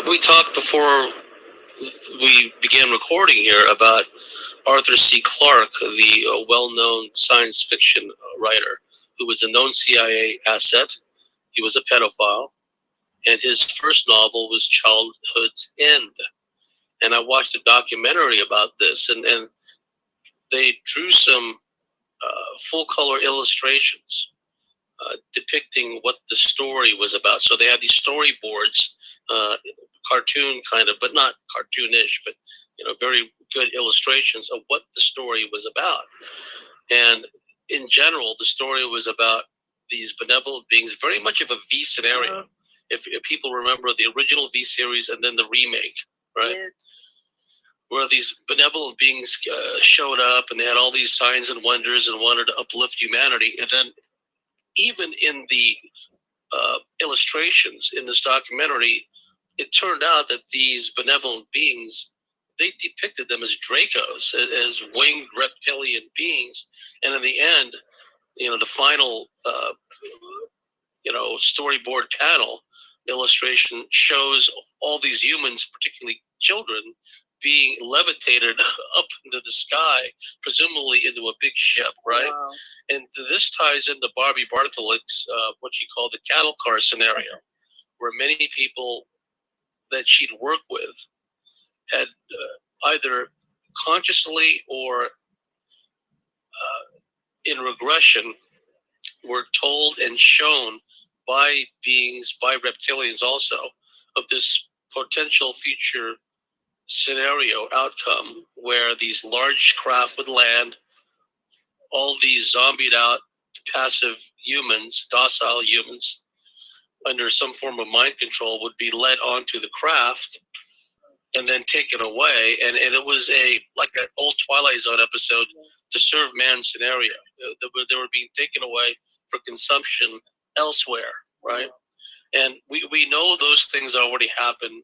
we talked before we began recording here about Arthur C. Clarke, the well-known science fiction writer, who was a known CIA asset. He was a pedophile, and his first novel was Childhood's End. And I watched a documentary about this, and they drew some full-color illustrations depicting what the story was about. So they had these storyboards, cartoon kind of, but not cartoonish, but very good illustrations of what the story was about. And in general, the story was about these benevolent beings, very much of a V scenario. If people remember the original V series and then the remake, right? Yeah. Where these benevolent beings showed up and they had all these signs and wonders and wanted to uplift humanity. And then even in the illustrations in this documentary, it turned out that these benevolent beings, they depicted them as Dracos, as winged reptilian beings. And in the end, the final, storyboard panel illustration shows all these humans, particularly children, being levitated up into the sky, presumably into a big ship, right? Wow. And this ties into Barbie Bartholik's, what she called the cattle car scenario, where many people that she'd worked with had either consciously or in regression were told and shown by beings, by reptilians also, of this potential future scenario outcome where these large craft would land, all these zombied out passive humans, docile humans, under some form of mind control would be led onto the craft and then taken away. And it was like an old Twilight Zone episode, to serve man scenario. They were being taken away for consumption elsewhere, right? And we know those things already happen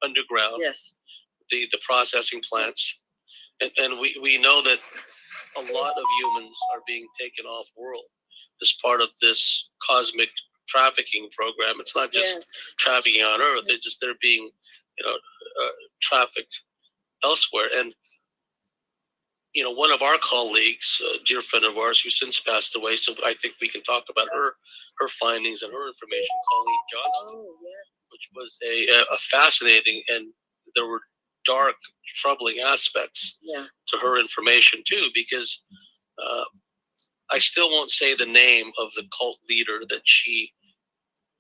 underground. Yes. The processing plants. And we know that a lot of humans are being taken off world as part of this cosmic trafficking program. It's not just trafficking on Earth. They're being, trafficked elsewhere. And one of our colleagues, a dear friend of ours who since passed away, so I think we can talk about her findings and her information, Colleen Johnston, which was a fascinating, and there were dark, troubling aspects to her information too, because I still won't say the name of the cult leader that she,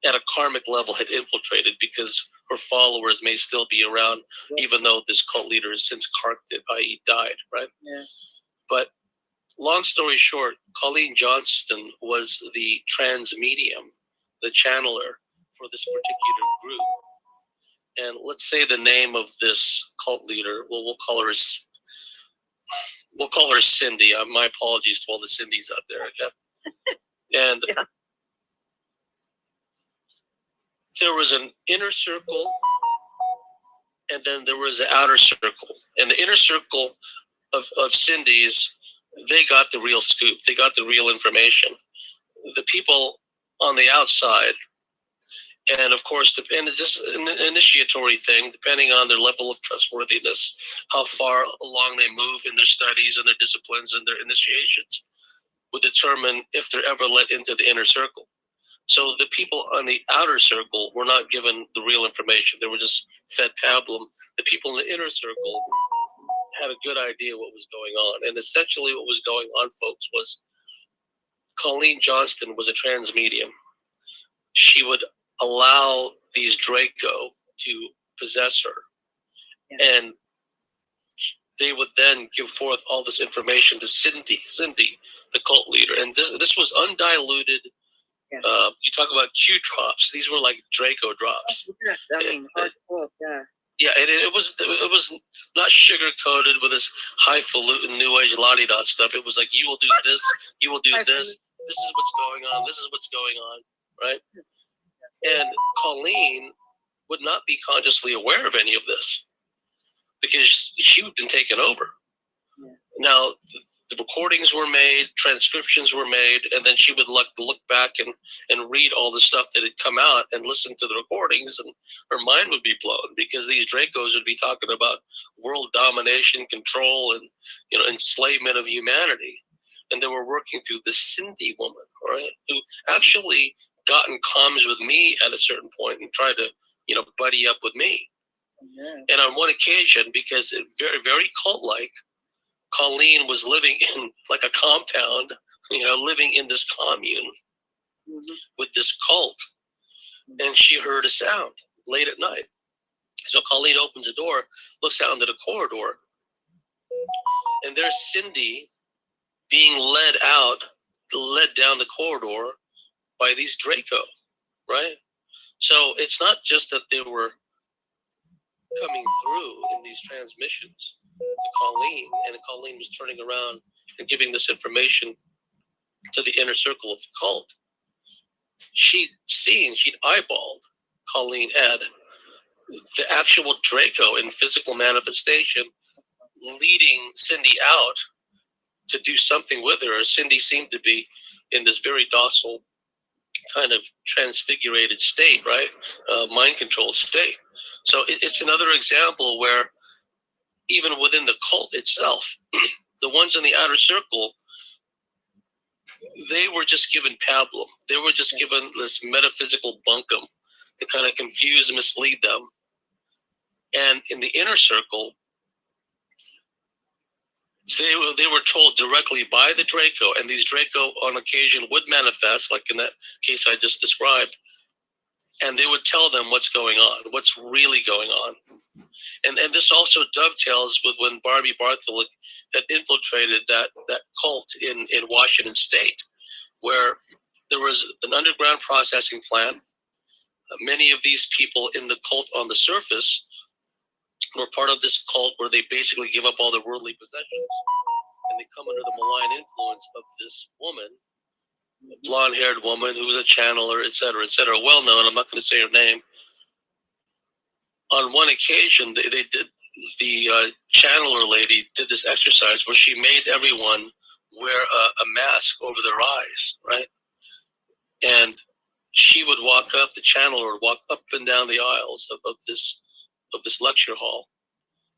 at a karmic level, had infiltrated, because her followers may still be around, even though this cult leader has since carked it, i.e. died, right? Yeah. But long story short, Colleen Johnston was the trans medium, the channeler for this particular group. And let's say the name of this cult leader, well, we'll call her Cindy. My apologies to all the Cindys out there, okay? And there was an inner circle, and then there was an outer circle. And the inner circle of Cindys, they got the real scoop. They got the real information. The people on the outside, and of course, and it's just an initiatory thing, depending on their level of trustworthiness, how far along they move in their studies and their disciplines and their initiations, would determine if they're ever let into the inner circle. So the people on the outer circle were not given the real information. They were just fed pablum. The people in the inner circle had a good idea what was going on. And essentially what was going on, folks, was Colleen Johnston was a trans medium. She would allow these Draco to possess her. Yeah. And they would then give forth all this information to Cindy, the cult leader. And this was undiluted. Yeah. You talk about Q drops. These were like Draco drops. Yes, I mean, hardcore, yeah. Yeah, and it was not sugar coated with this highfalutin new age la-di-da stuff. It was like, you will do this, you will do this. This is what's going on. This is what's going on, right? And Colleen would not be consciously aware of any of this because she had been taken over. Yeah. Now, the recordings were made, transcriptions were made, and then she would look back and read all the stuff that had come out and listen to the recordings, and her mind would be blown because these Dracos would be talking about world domination, control, and enslavement of humanity. And they were working through the Cindy woman, right, who actually got in comms with me at a certain point and tried to, buddy up with me. Yeah. And on one occasion, because it very, very cult-like, Colleen was living in like a compound, living in this commune with this cult. And she heard a sound late at night. So Colleen opens the door, looks out into the corridor, and there's Cindy being led down the corridor by these Draco, right? So it's not just that they were coming through in these transmissions to Colleen, and Colleen was turning around and giving this information to the inner circle of the cult. She'd eyeballed, Colleen had, the actual Draco in physical manifestation leading Cindy out to do something with her. Cindy seemed to be in this very docile kind of transfigurated state, right? Mind-controlled state. So it's another example where even within the cult itself, the ones in the outer circle, they were just given pablum. They were just given this metaphysical bunkum to kind of confuse and mislead them. And in the inner circle, they were told directly by the Draco, and these Draco on occasion would manifest, like in that case I just described, and they would tell them what's going on, what's really going on. And this also dovetails with when Barbie Bartholomew had infiltrated that cult in Washington State, where there was an underground processing plant. Many of these people in the cult on the surface were part of this cult where they basically give up all their worldly possessions, and they come under the malign influence of this woman, a blonde-haired woman who was a channeler, et cetera, well known. I'm not going to say her name. On one occasion, they did, the channeler lady did this exercise where she made everyone wear a mask over their eyes, right? And she would walk up, the channeler would walk up and down the aisles of this lecture hall,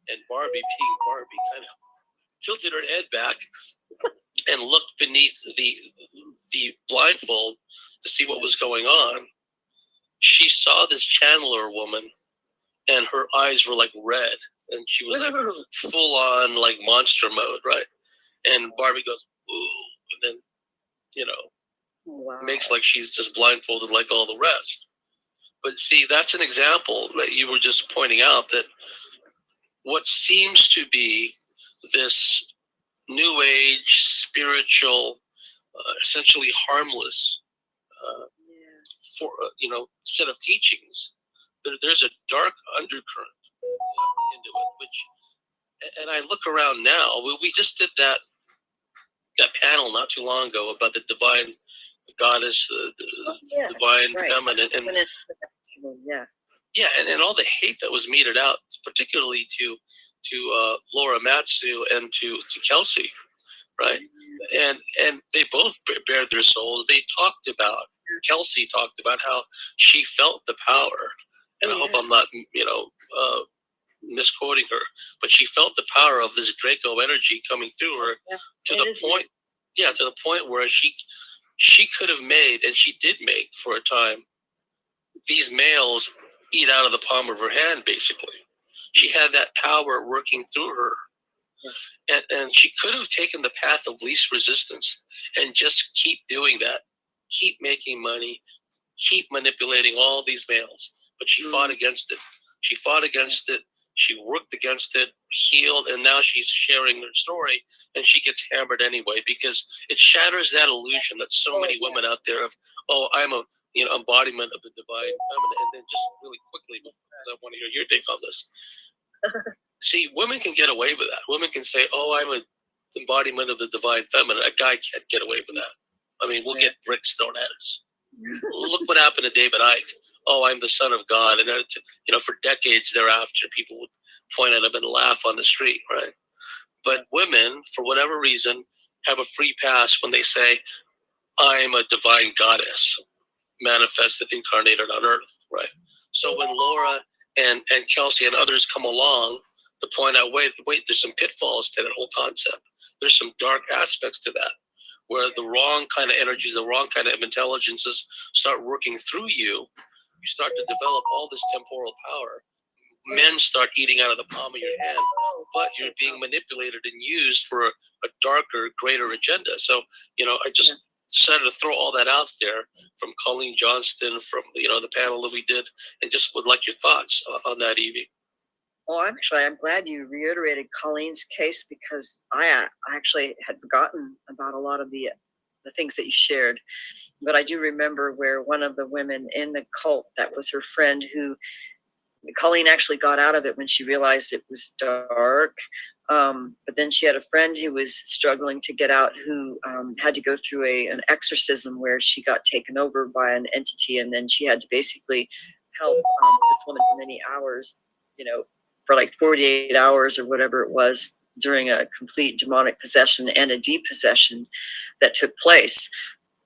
and Barbie, being Barbie, kind of tilted her head back and looked beneath the blindfold to see what was going on. she saw this channeler woman, and her eyes were like red, and she was like full on like monster mode, right? And Barbie goes, ooh, and then, you know, Wow. makes like she's just blindfolded like all the rest. But see, that's an example that you were just pointing out, that what seems to be this new age spiritual, essentially harmless, set of teachings. There's a dark undercurrent into it, and I look around now. We just did that panel not too long ago about the divine goddess, the divine feminine, and and all the hate that was meted out, particularly to Laura Matsu and to Kelsey, right? And they both bared their souls. They talked about, Kelsey talked about how she felt the power, and I hope I'm not misquoting her, but she felt the power of this Draco energy coming through her to the point where she could have made, and she did make for a time, these males eat out of the palm of her hand, basically. She had that power working through her. And she could have taken the path of least resistance and just keep doing that, keep making money, keep manipulating all these males. But she fought against it. She fought against it. She worked against it, healed, and now she's sharing her story, and she gets hammered anyway because it shatters that illusion that so many women out there of, oh, I'm a embodiment of the divine feminine. And then just really quickly, because I want to hear your take on this. See, women can get away with that. Women can say, oh, I'm an embodiment of the divine feminine. A guy can't get away with that. I mean, we'll get bricks thrown at us. Look what happened to David Icke. Oh, I'm the son of God. And, for decades thereafter, people would point at him and laugh on the street, right? But women, for whatever reason, have a free pass when they say, I'm a divine goddess manifested, incarnated on earth, right? So when Laura and Kelsey and others come along to point out, wait, there's some pitfalls to that whole concept. There's some dark aspects to that, where the wrong kind of energies, the wrong kind of intelligences start working through you. You start to develop all this temporal power. Men start eating out of the palm of your hand, but you're being manipulated and used for a darker, greater agenda. So, I just decided to throw all that out there from Colleen Johnston, from, the panel that we did, and just would like your thoughts on that, Evie. Well, I'm glad you reiterated Colleen's case, because I actually had forgotten about a lot of the things that you shared. But I do remember where one of the women in the cult, that was her friend, who Colleen actually got out of it when she realized it was dark. But then she had a friend who was struggling to get out, who had to go through an exorcism where she got taken over by an entity, and then she had to basically help this woman for many hours, for like 48 hours or whatever it was, during a complete demonic possession and a depossession that took place,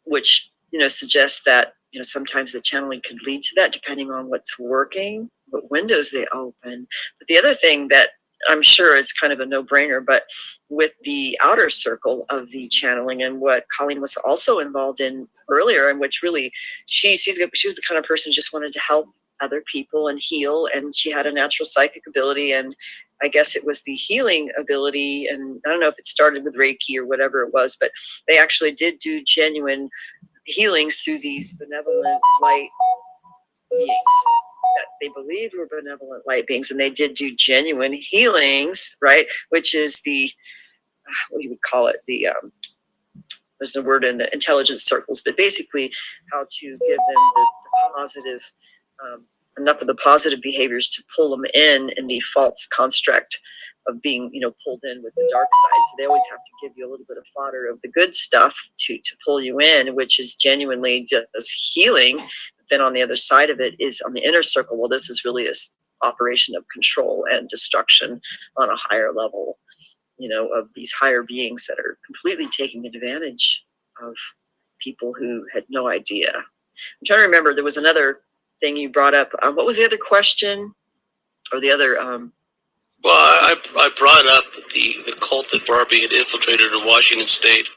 which, suggests that, sometimes the channeling could lead to that, depending on what's working, what windows they open. But the other thing that I'm sure it's kind of a no-brainer, but with the outer circle of the channeling, and what Colleen was also involved in earlier, and which really, she was the kind of person who just wanted to help other people and heal, and she had a natural psychic ability, and I guess it was the healing ability, and I don't know if it started with Reiki or whatever it was, but they actually did do genuine healings through these benevolent light beings that they believed were benevolent light beings, and they did do genuine healings, right? Which is the, what do you would call it? There's the word in the intelligence circles, but basically how to give them the positive, enough of the positive behaviors to pull them in the false construct of being, pulled in with the dark side. So they always have to give you a little bit of fodder of the good stuff to pull you in, which is genuinely just healing. But then on the other side of it is on the inner circle. Well, this is really an operation of control and destruction on a higher level, of these higher beings that are completely taking advantage of people who had no idea. I'm trying to remember, there was another thing you brought up. What was the other question, or the other? Well, I brought up the cult that Barbie had infiltrated in Washington State.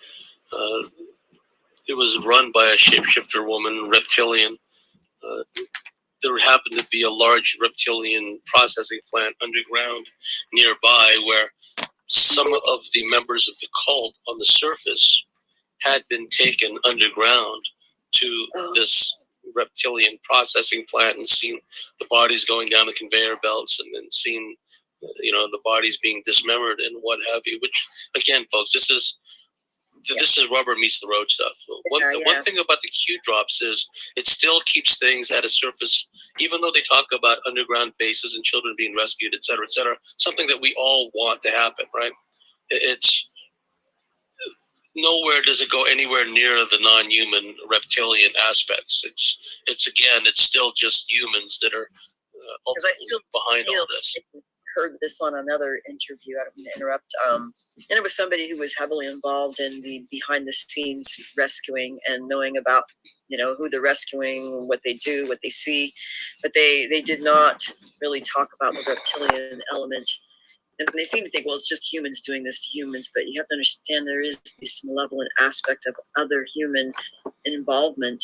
It was run by a shapeshifter woman, reptilian. there happened to be a large reptilian processing plant underground nearby where some of the members of the cult on the surface had been taken underground to this reptilian processing plant and seen the bodies going down the conveyor belts and then seen, the bodies being dismembered and what have you. Which, again, folks, this is rubber meets the road stuff. One thing about the Q drops is it still keeps things at a surface, even though they talk about underground bases and children being rescued, et cetera, something that we all want to happen, right? It's nowhere does it go anywhere near the non-human reptilian aspects. It's still just humans that are ultimately behind all this. Heard this on another interview. I don't mean to interrupt. And it was somebody who was heavily involved in the behind the scenes rescuing and knowing about, who they're rescuing, what they do, what they see, but they did not really talk about the reptilian element. And they seem to think, well, it's just humans doing this to humans, but you have to understand there is this malevolent aspect of other human involvement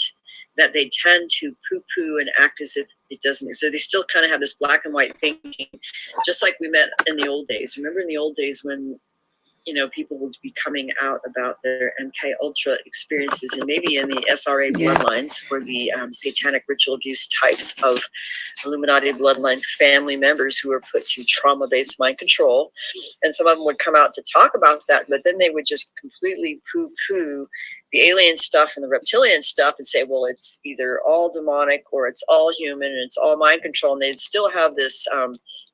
that they tend to poo-poo and act as if it doesn't. So they still kind of have this black and white thinking, just like we met in the old days. Remember in the old days when, people would be coming out about their MK Ultra experiences and maybe in the SRA bloodlines or the satanic ritual abuse types of Illuminati bloodline family members who were put to trauma-based mind control. And some of them would come out to talk about that, but then they would just completely poo-poo the alien stuff and the reptilian stuff and say, well, it's either all demonic or it's all human and it's all mind control. And they'd still have this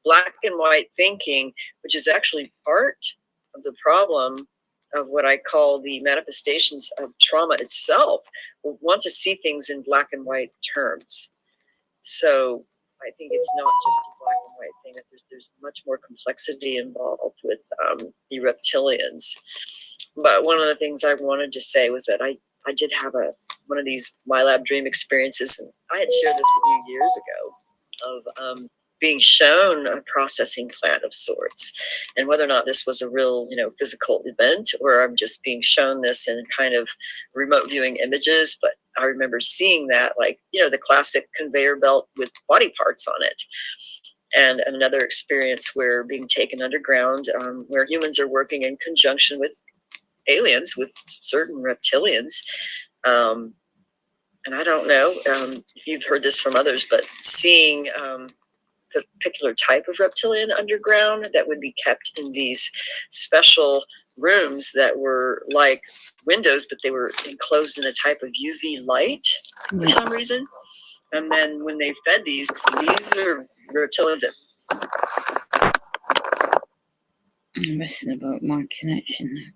black and white thinking, which is actually part of the problem of what I call the manifestations of trauma itself. We want to see things in black and white terms. So I think it's not just a black and white thing. That there's much more complexity involved with the reptilians. But one of the things I wanted to say was that I did have one of these My Lab Dream experiences, and I had shared this with you years ago, of being shown a processing plant of sorts, and whether or not this was a real, physical event, or I'm just being shown this in kind of remote viewing images. But I remember seeing that, like, the classic conveyor belt with body parts on it. And another experience where being taken underground, where humans are working in conjunction with aliens, with certain reptilians. And I don't know if you've heard this from others, but seeing the particular type of reptilian underground that would be kept in these special rooms that were like windows, but they were enclosed in a type of UV light for some reason. And then when they fed these are reptilians that... I'm messing about my connection now.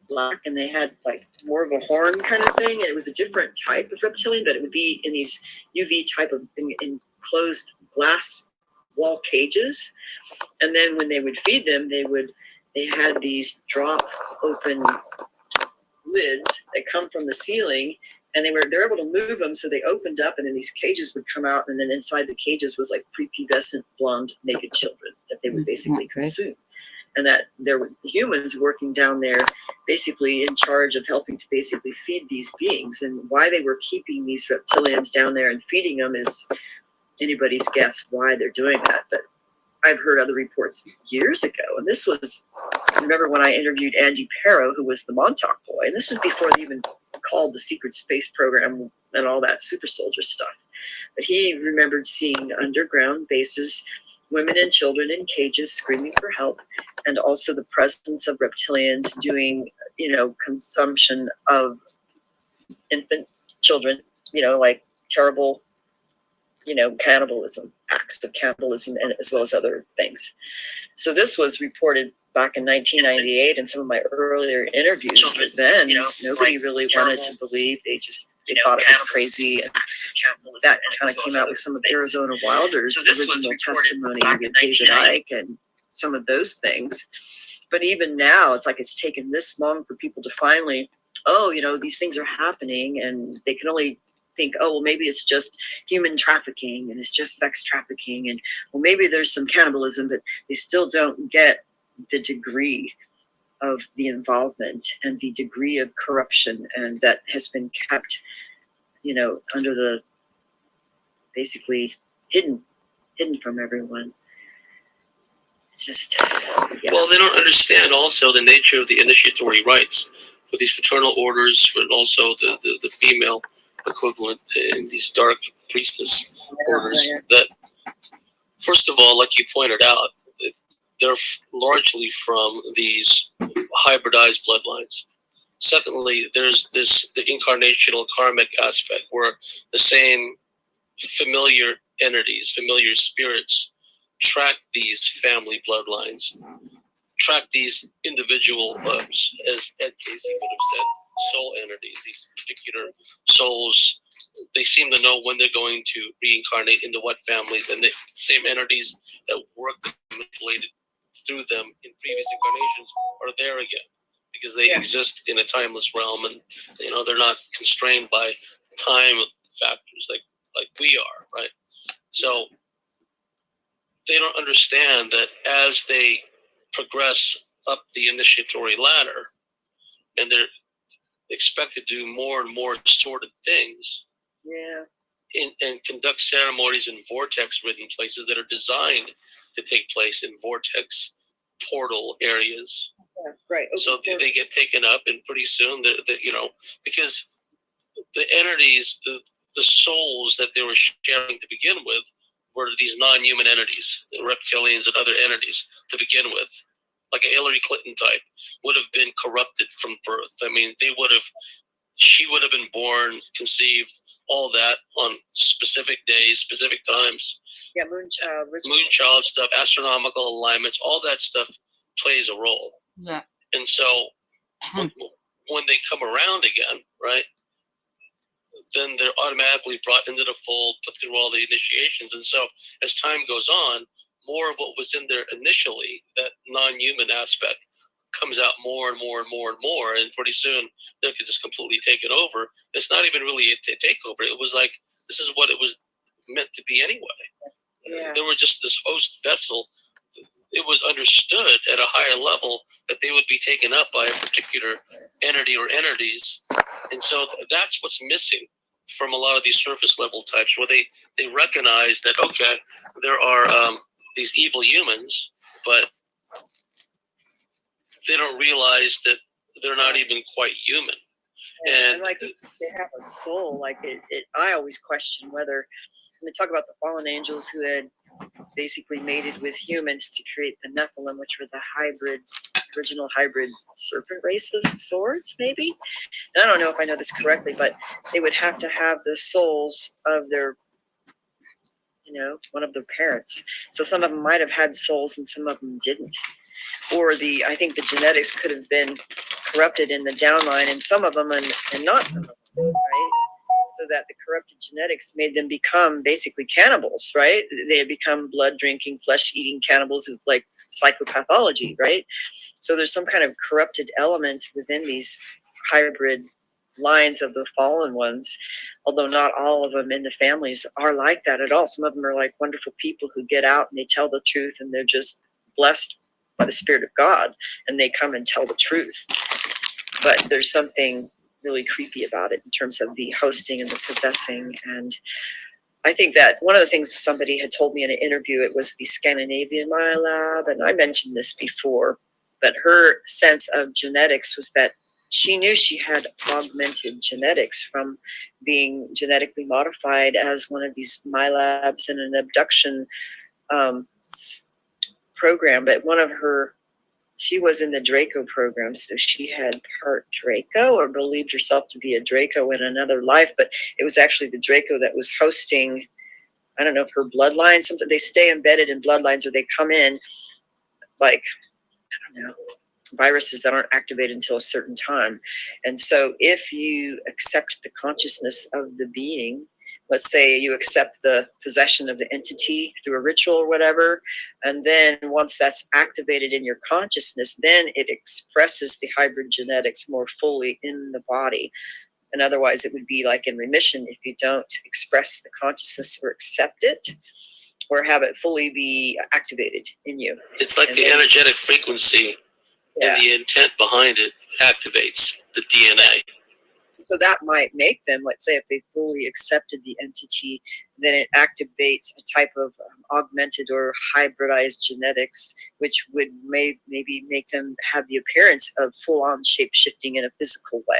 Black, and they had like more of a horn kind of thing, and it was a different type of reptilian, but it would be in these UV type of enclosed glass wall cages. And then when they would feed them, they had these drop open lids that come from the ceiling, and they're able to move them, so they opened up, and then these cages would come out, and then inside the cages was like prepubescent blonde naked children that they would basically consume. And that there were humans working down there basically in charge of helping to basically feed these beings. And why they were keeping these reptilians down there and feeding them is anybody's guess why they're doing that. But I've heard other reports years ago. And this was, I remember when I interviewed Andy Perro, who was the Montauk boy. And this was before they even called the secret space program and all that super soldier stuff. But he remembered seeing underground bases, women and children in cages screaming for help, and also the presence of reptilians doing, consumption of infant children, like terrible, cannibalism, acts of cannibalism, and as well as other things. So this was reported back in 1998 and some of my earlier interviews, but then, nobody really wanted to believe. They thought it was crazy. And that kind of came out with some of Arizona Wilder's original testimony with David Icke and some of those things. But even now, it's like it's taken this long for people to finally, these things are happening, and they can only think, oh, well, maybe it's just human trafficking and it's just sex trafficking, and well, maybe there's some cannibalism, but they still don't get the degree of the involvement and the degree of corruption, and that has been kept, under the basically hidden from everyone. It's just, yeah. Well, they don't understand also the nature of the initiatory rites for these fraternal orders, and also the female equivalent in these dark priestess orders. That, first of all, like you pointed out, they're largely from these hybridized bloodlines. Secondly, there's the incarnational karmic aspect where the same familiar entities, familiar spirits track these family bloodlines, track these individual, as Ed Casey would have said, soul entities, these particular souls. They seem to know when they're going to reincarnate into what families, and the same entities that worked and manipulated through them in previous incarnations are there again, because they exist in a timeless realm, and they're not constrained by time factors like we are, right? So they don't understand that as they progress up the initiatory ladder, and they're expected to do more and more sordid things, and conduct ceremonies in vortex-ridden places that are designed to take place in vortex portal areas. Yeah, right. So they get taken up, and pretty soon, because the entities, the souls that they were sharing to begin with, were these non-human entities, reptilians and other entities to begin with. Like a Hillary Clinton type would have been corrupted from birth. I mean, she would have been born, conceived, all that on specific days, specific times. Yeah, moonchild stuff, astronomical alignments, all that stuff plays a role. Yeah. And so when they come around again, right, then they're automatically brought into the fold, put through all the initiations. And so as time goes on, more of what was in there initially, that non-human aspect, comes out more and more and more and more. And pretty soon they could just completely take it over. It's not even really a takeover. It was like, this is what it was meant to be anyway. Yeah. They were just this host vessel. It was understood at a higher level that they would be taken up by a particular entity or entities. And so that's what's missing from a lot of these surface level types, where they recognize that, okay, there are these evil humans, but they don't realize that they're not even quite human. And like, they have a soul. Like I always question whether, when they talk about the fallen angels who had basically mated with humans to create the Nephilim, which were the original hybrid serpent race of swords, maybe. And I don't know if I know this correctly, but they would have to have the souls of their, one of their parents. So some of them might have had souls and some of them didn't. Or I think the genetics could have been corrupted in the downline, and some of them and not some of them, right? So that the corrupted genetics made them become basically cannibals, right? They had become blood-drinking, flesh-eating cannibals with like psychopathology, right? So there's some kind of corrupted element within these hybrid lines of the fallen ones, although not all of them in the families are like that at all. Some of them are like wonderful people who get out and they tell the truth, and they're just blessed by the Spirit of God, and they come and tell the truth. But there's something really creepy about it in terms of the hosting and the possessing. And I think that one of the things somebody had told me in an interview, it was the Scandinavian Maya Lab, and I mentioned this before, but her sense of genetics was that she knew she had augmented genetics from being genetically modified as one of these Maya Labs in an abduction program. But she was in the Draco program, so she had part Draco, or believed herself to be a Draco in another life, but it was actually the Draco that was hosting, I don't know if her bloodline, something. They stay embedded in bloodlines, or they come in like, viruses that aren't activated until a certain time. And so if you accept the consciousness of the being, let's say you accept the possession of the entity through a ritual or whatever, and then once that's activated in your consciousness, then it expresses the hybrid genetics more fully in the body. And otherwise it would be like in remission if you don't express the consciousness or accept it or have it fully be activated in you. It's like the energetic frequency and the intent behind it activates the DNA. So that might make them, let's say if they fully accepted the entity, then it activates a type of augmented or hybridized genetics, which would maybe make them have the appearance of full-on shape-shifting in a physical way.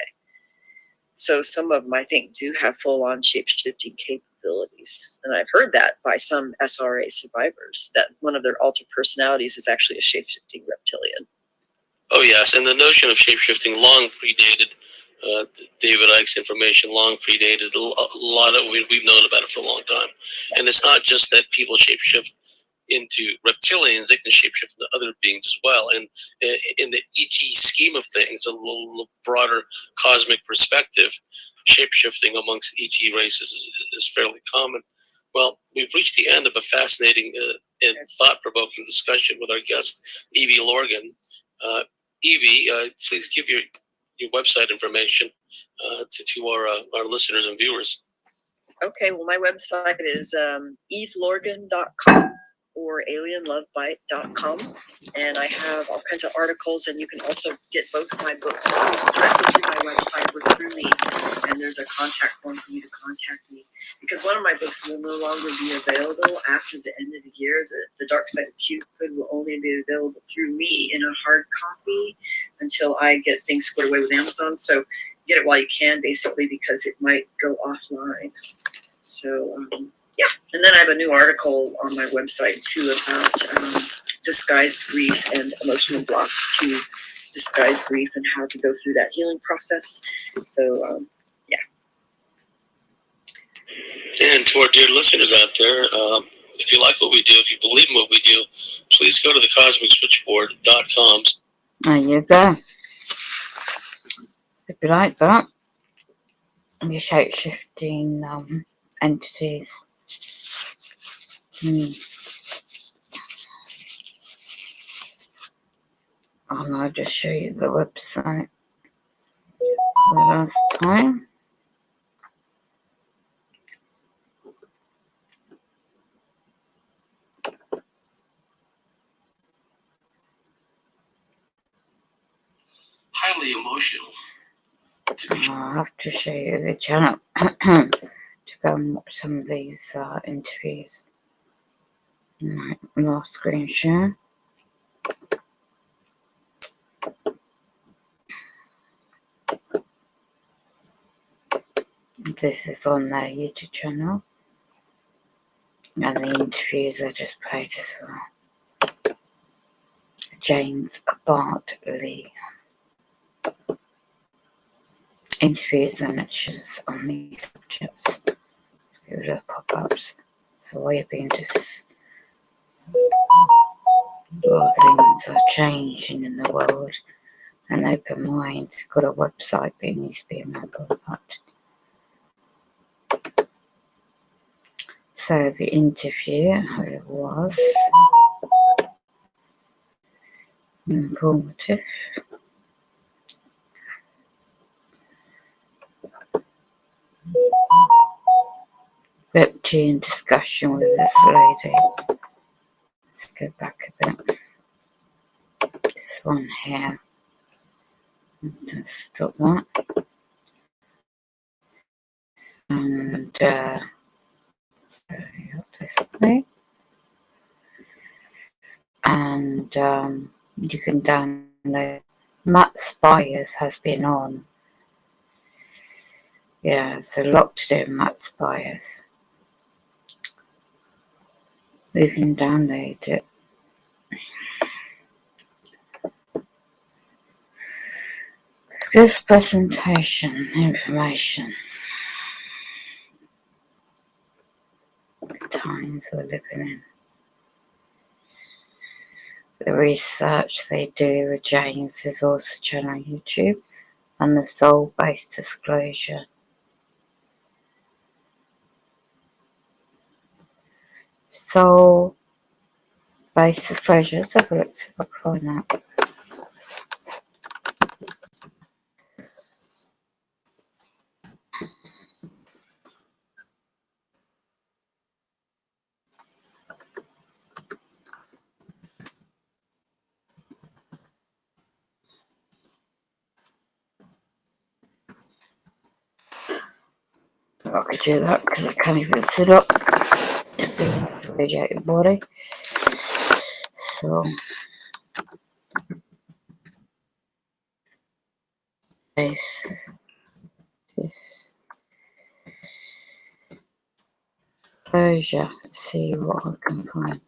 So some of them, I think, do have full-on shape-shifting capabilities. And I've heard that by some SRA survivors, that one of their alter personalities is actually a shape-shifting reptilian. Oh yes, and the notion of shape-shifting long predated David Icke's information, long predated a lot of, we've known about it for a long time. And it's not just that people shape-shift into reptilians, they can shapeshift into other beings as well. And in the ET scheme of things, a little broader cosmic perspective, shapeshifting amongst ET races is fairly common. Well, we've reached the end of a fascinating and thought-provoking discussion with our guest, Evie Lorgan. Evie, please give your website information to our listeners and viewers. Okay, well, my website is evelorgan.com or alienlovebite.com, and I have all kinds of articles, and you can also get both of my books directly through my website or through me, and there's a contact form for you to contact me, because one of my books will no longer be available after the end of the year. The Dark Side of Cupid will only be available through me in a hard copy until I get things squared away with Amazon, so get it while you can, basically, because it might go offline. So, yeah, and then I have a new article on my website too about disguised grief and emotional block to disguised grief and how to go through that healing process. So, yeah. And to our dear listeners out there, if you like what we do, if you believe in what we do, please go to thecosmicswitchboard.com. There you go. If you like that, your shape-shifting entities. And I'll just show you the website the last time. Highly emotional. I'll have to show you the channel to go and watch some of these interviews. Right, last screen share. This is on their YouTube channel, and the interviews I just played as well. James Bartley. Interviews and lectures on these subjects. Let's give it a pop-ups. So while you've been just a lot of things are changing in the world. An open mind. Got a website, but you need to be a member of that. So the interview, it was informative. Reptilian discussion with this lady. Let's go back a bit. This one here. Let's stop that. And so up this way. And you can download. Matt Spires has been on. Yeah, it's a lot to do, Matt Spires. You can download it. This presentation information. The times we're living in. The research they do with James is also shown on YouTube, and the soul-based disclosure. Soul-based disclosure. Let's have a look, see if I can find that. I could do that because I can't even sit up. Just to radiate your body. So this disclosure. Let's see what I can find.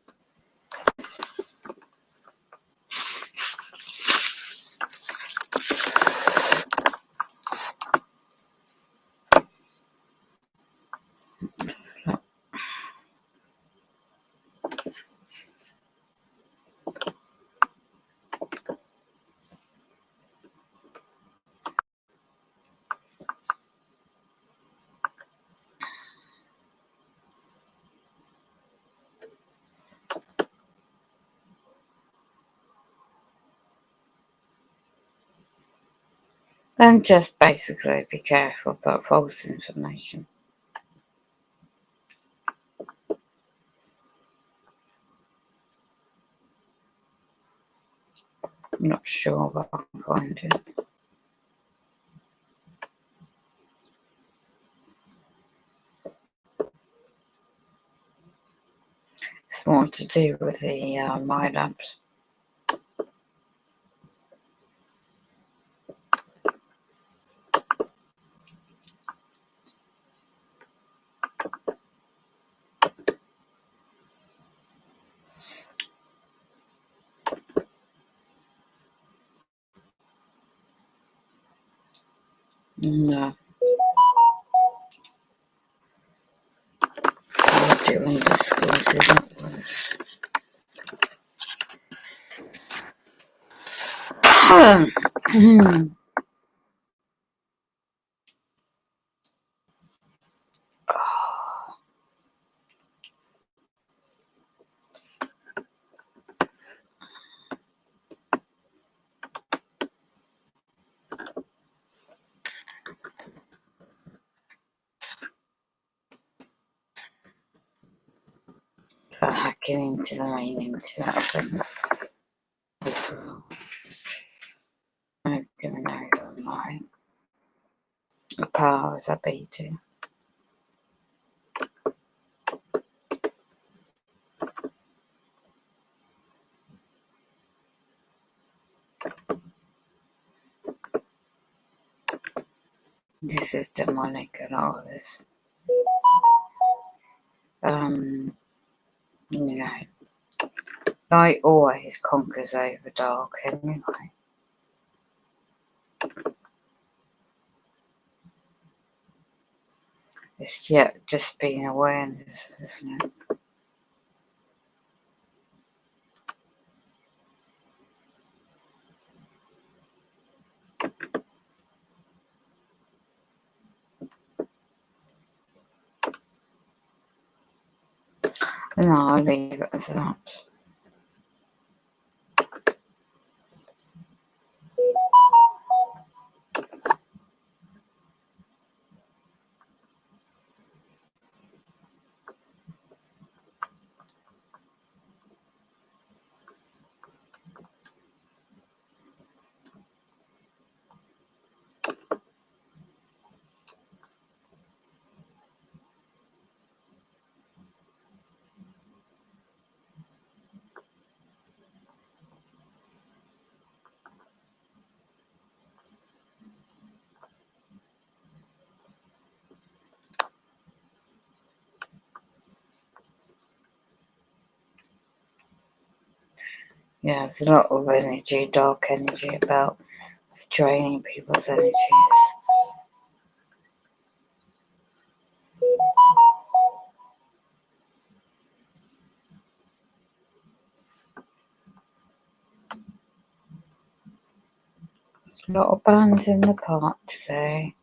And just basically be careful about false information. I'm not sure, but I can find it. It's more to do with the mailbs. No. So we're doing discourses upwards. So hacking into the main internet of things as well. I'm giving over my powers I be to. This is demonic and all this. You know, light always conquers over dark anyway. It's yet just being awareness, isn't it? No, I'll leave it as that. Yeah, there's a lot of energy, dark energy about it's draining people's energies. A lot of bands in the park today.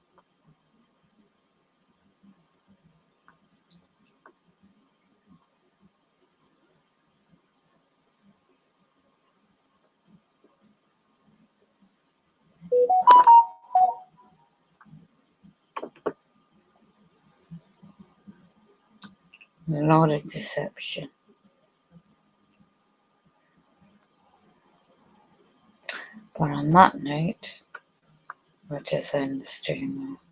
A lot of deception. But on that note, we'll just end the stream now.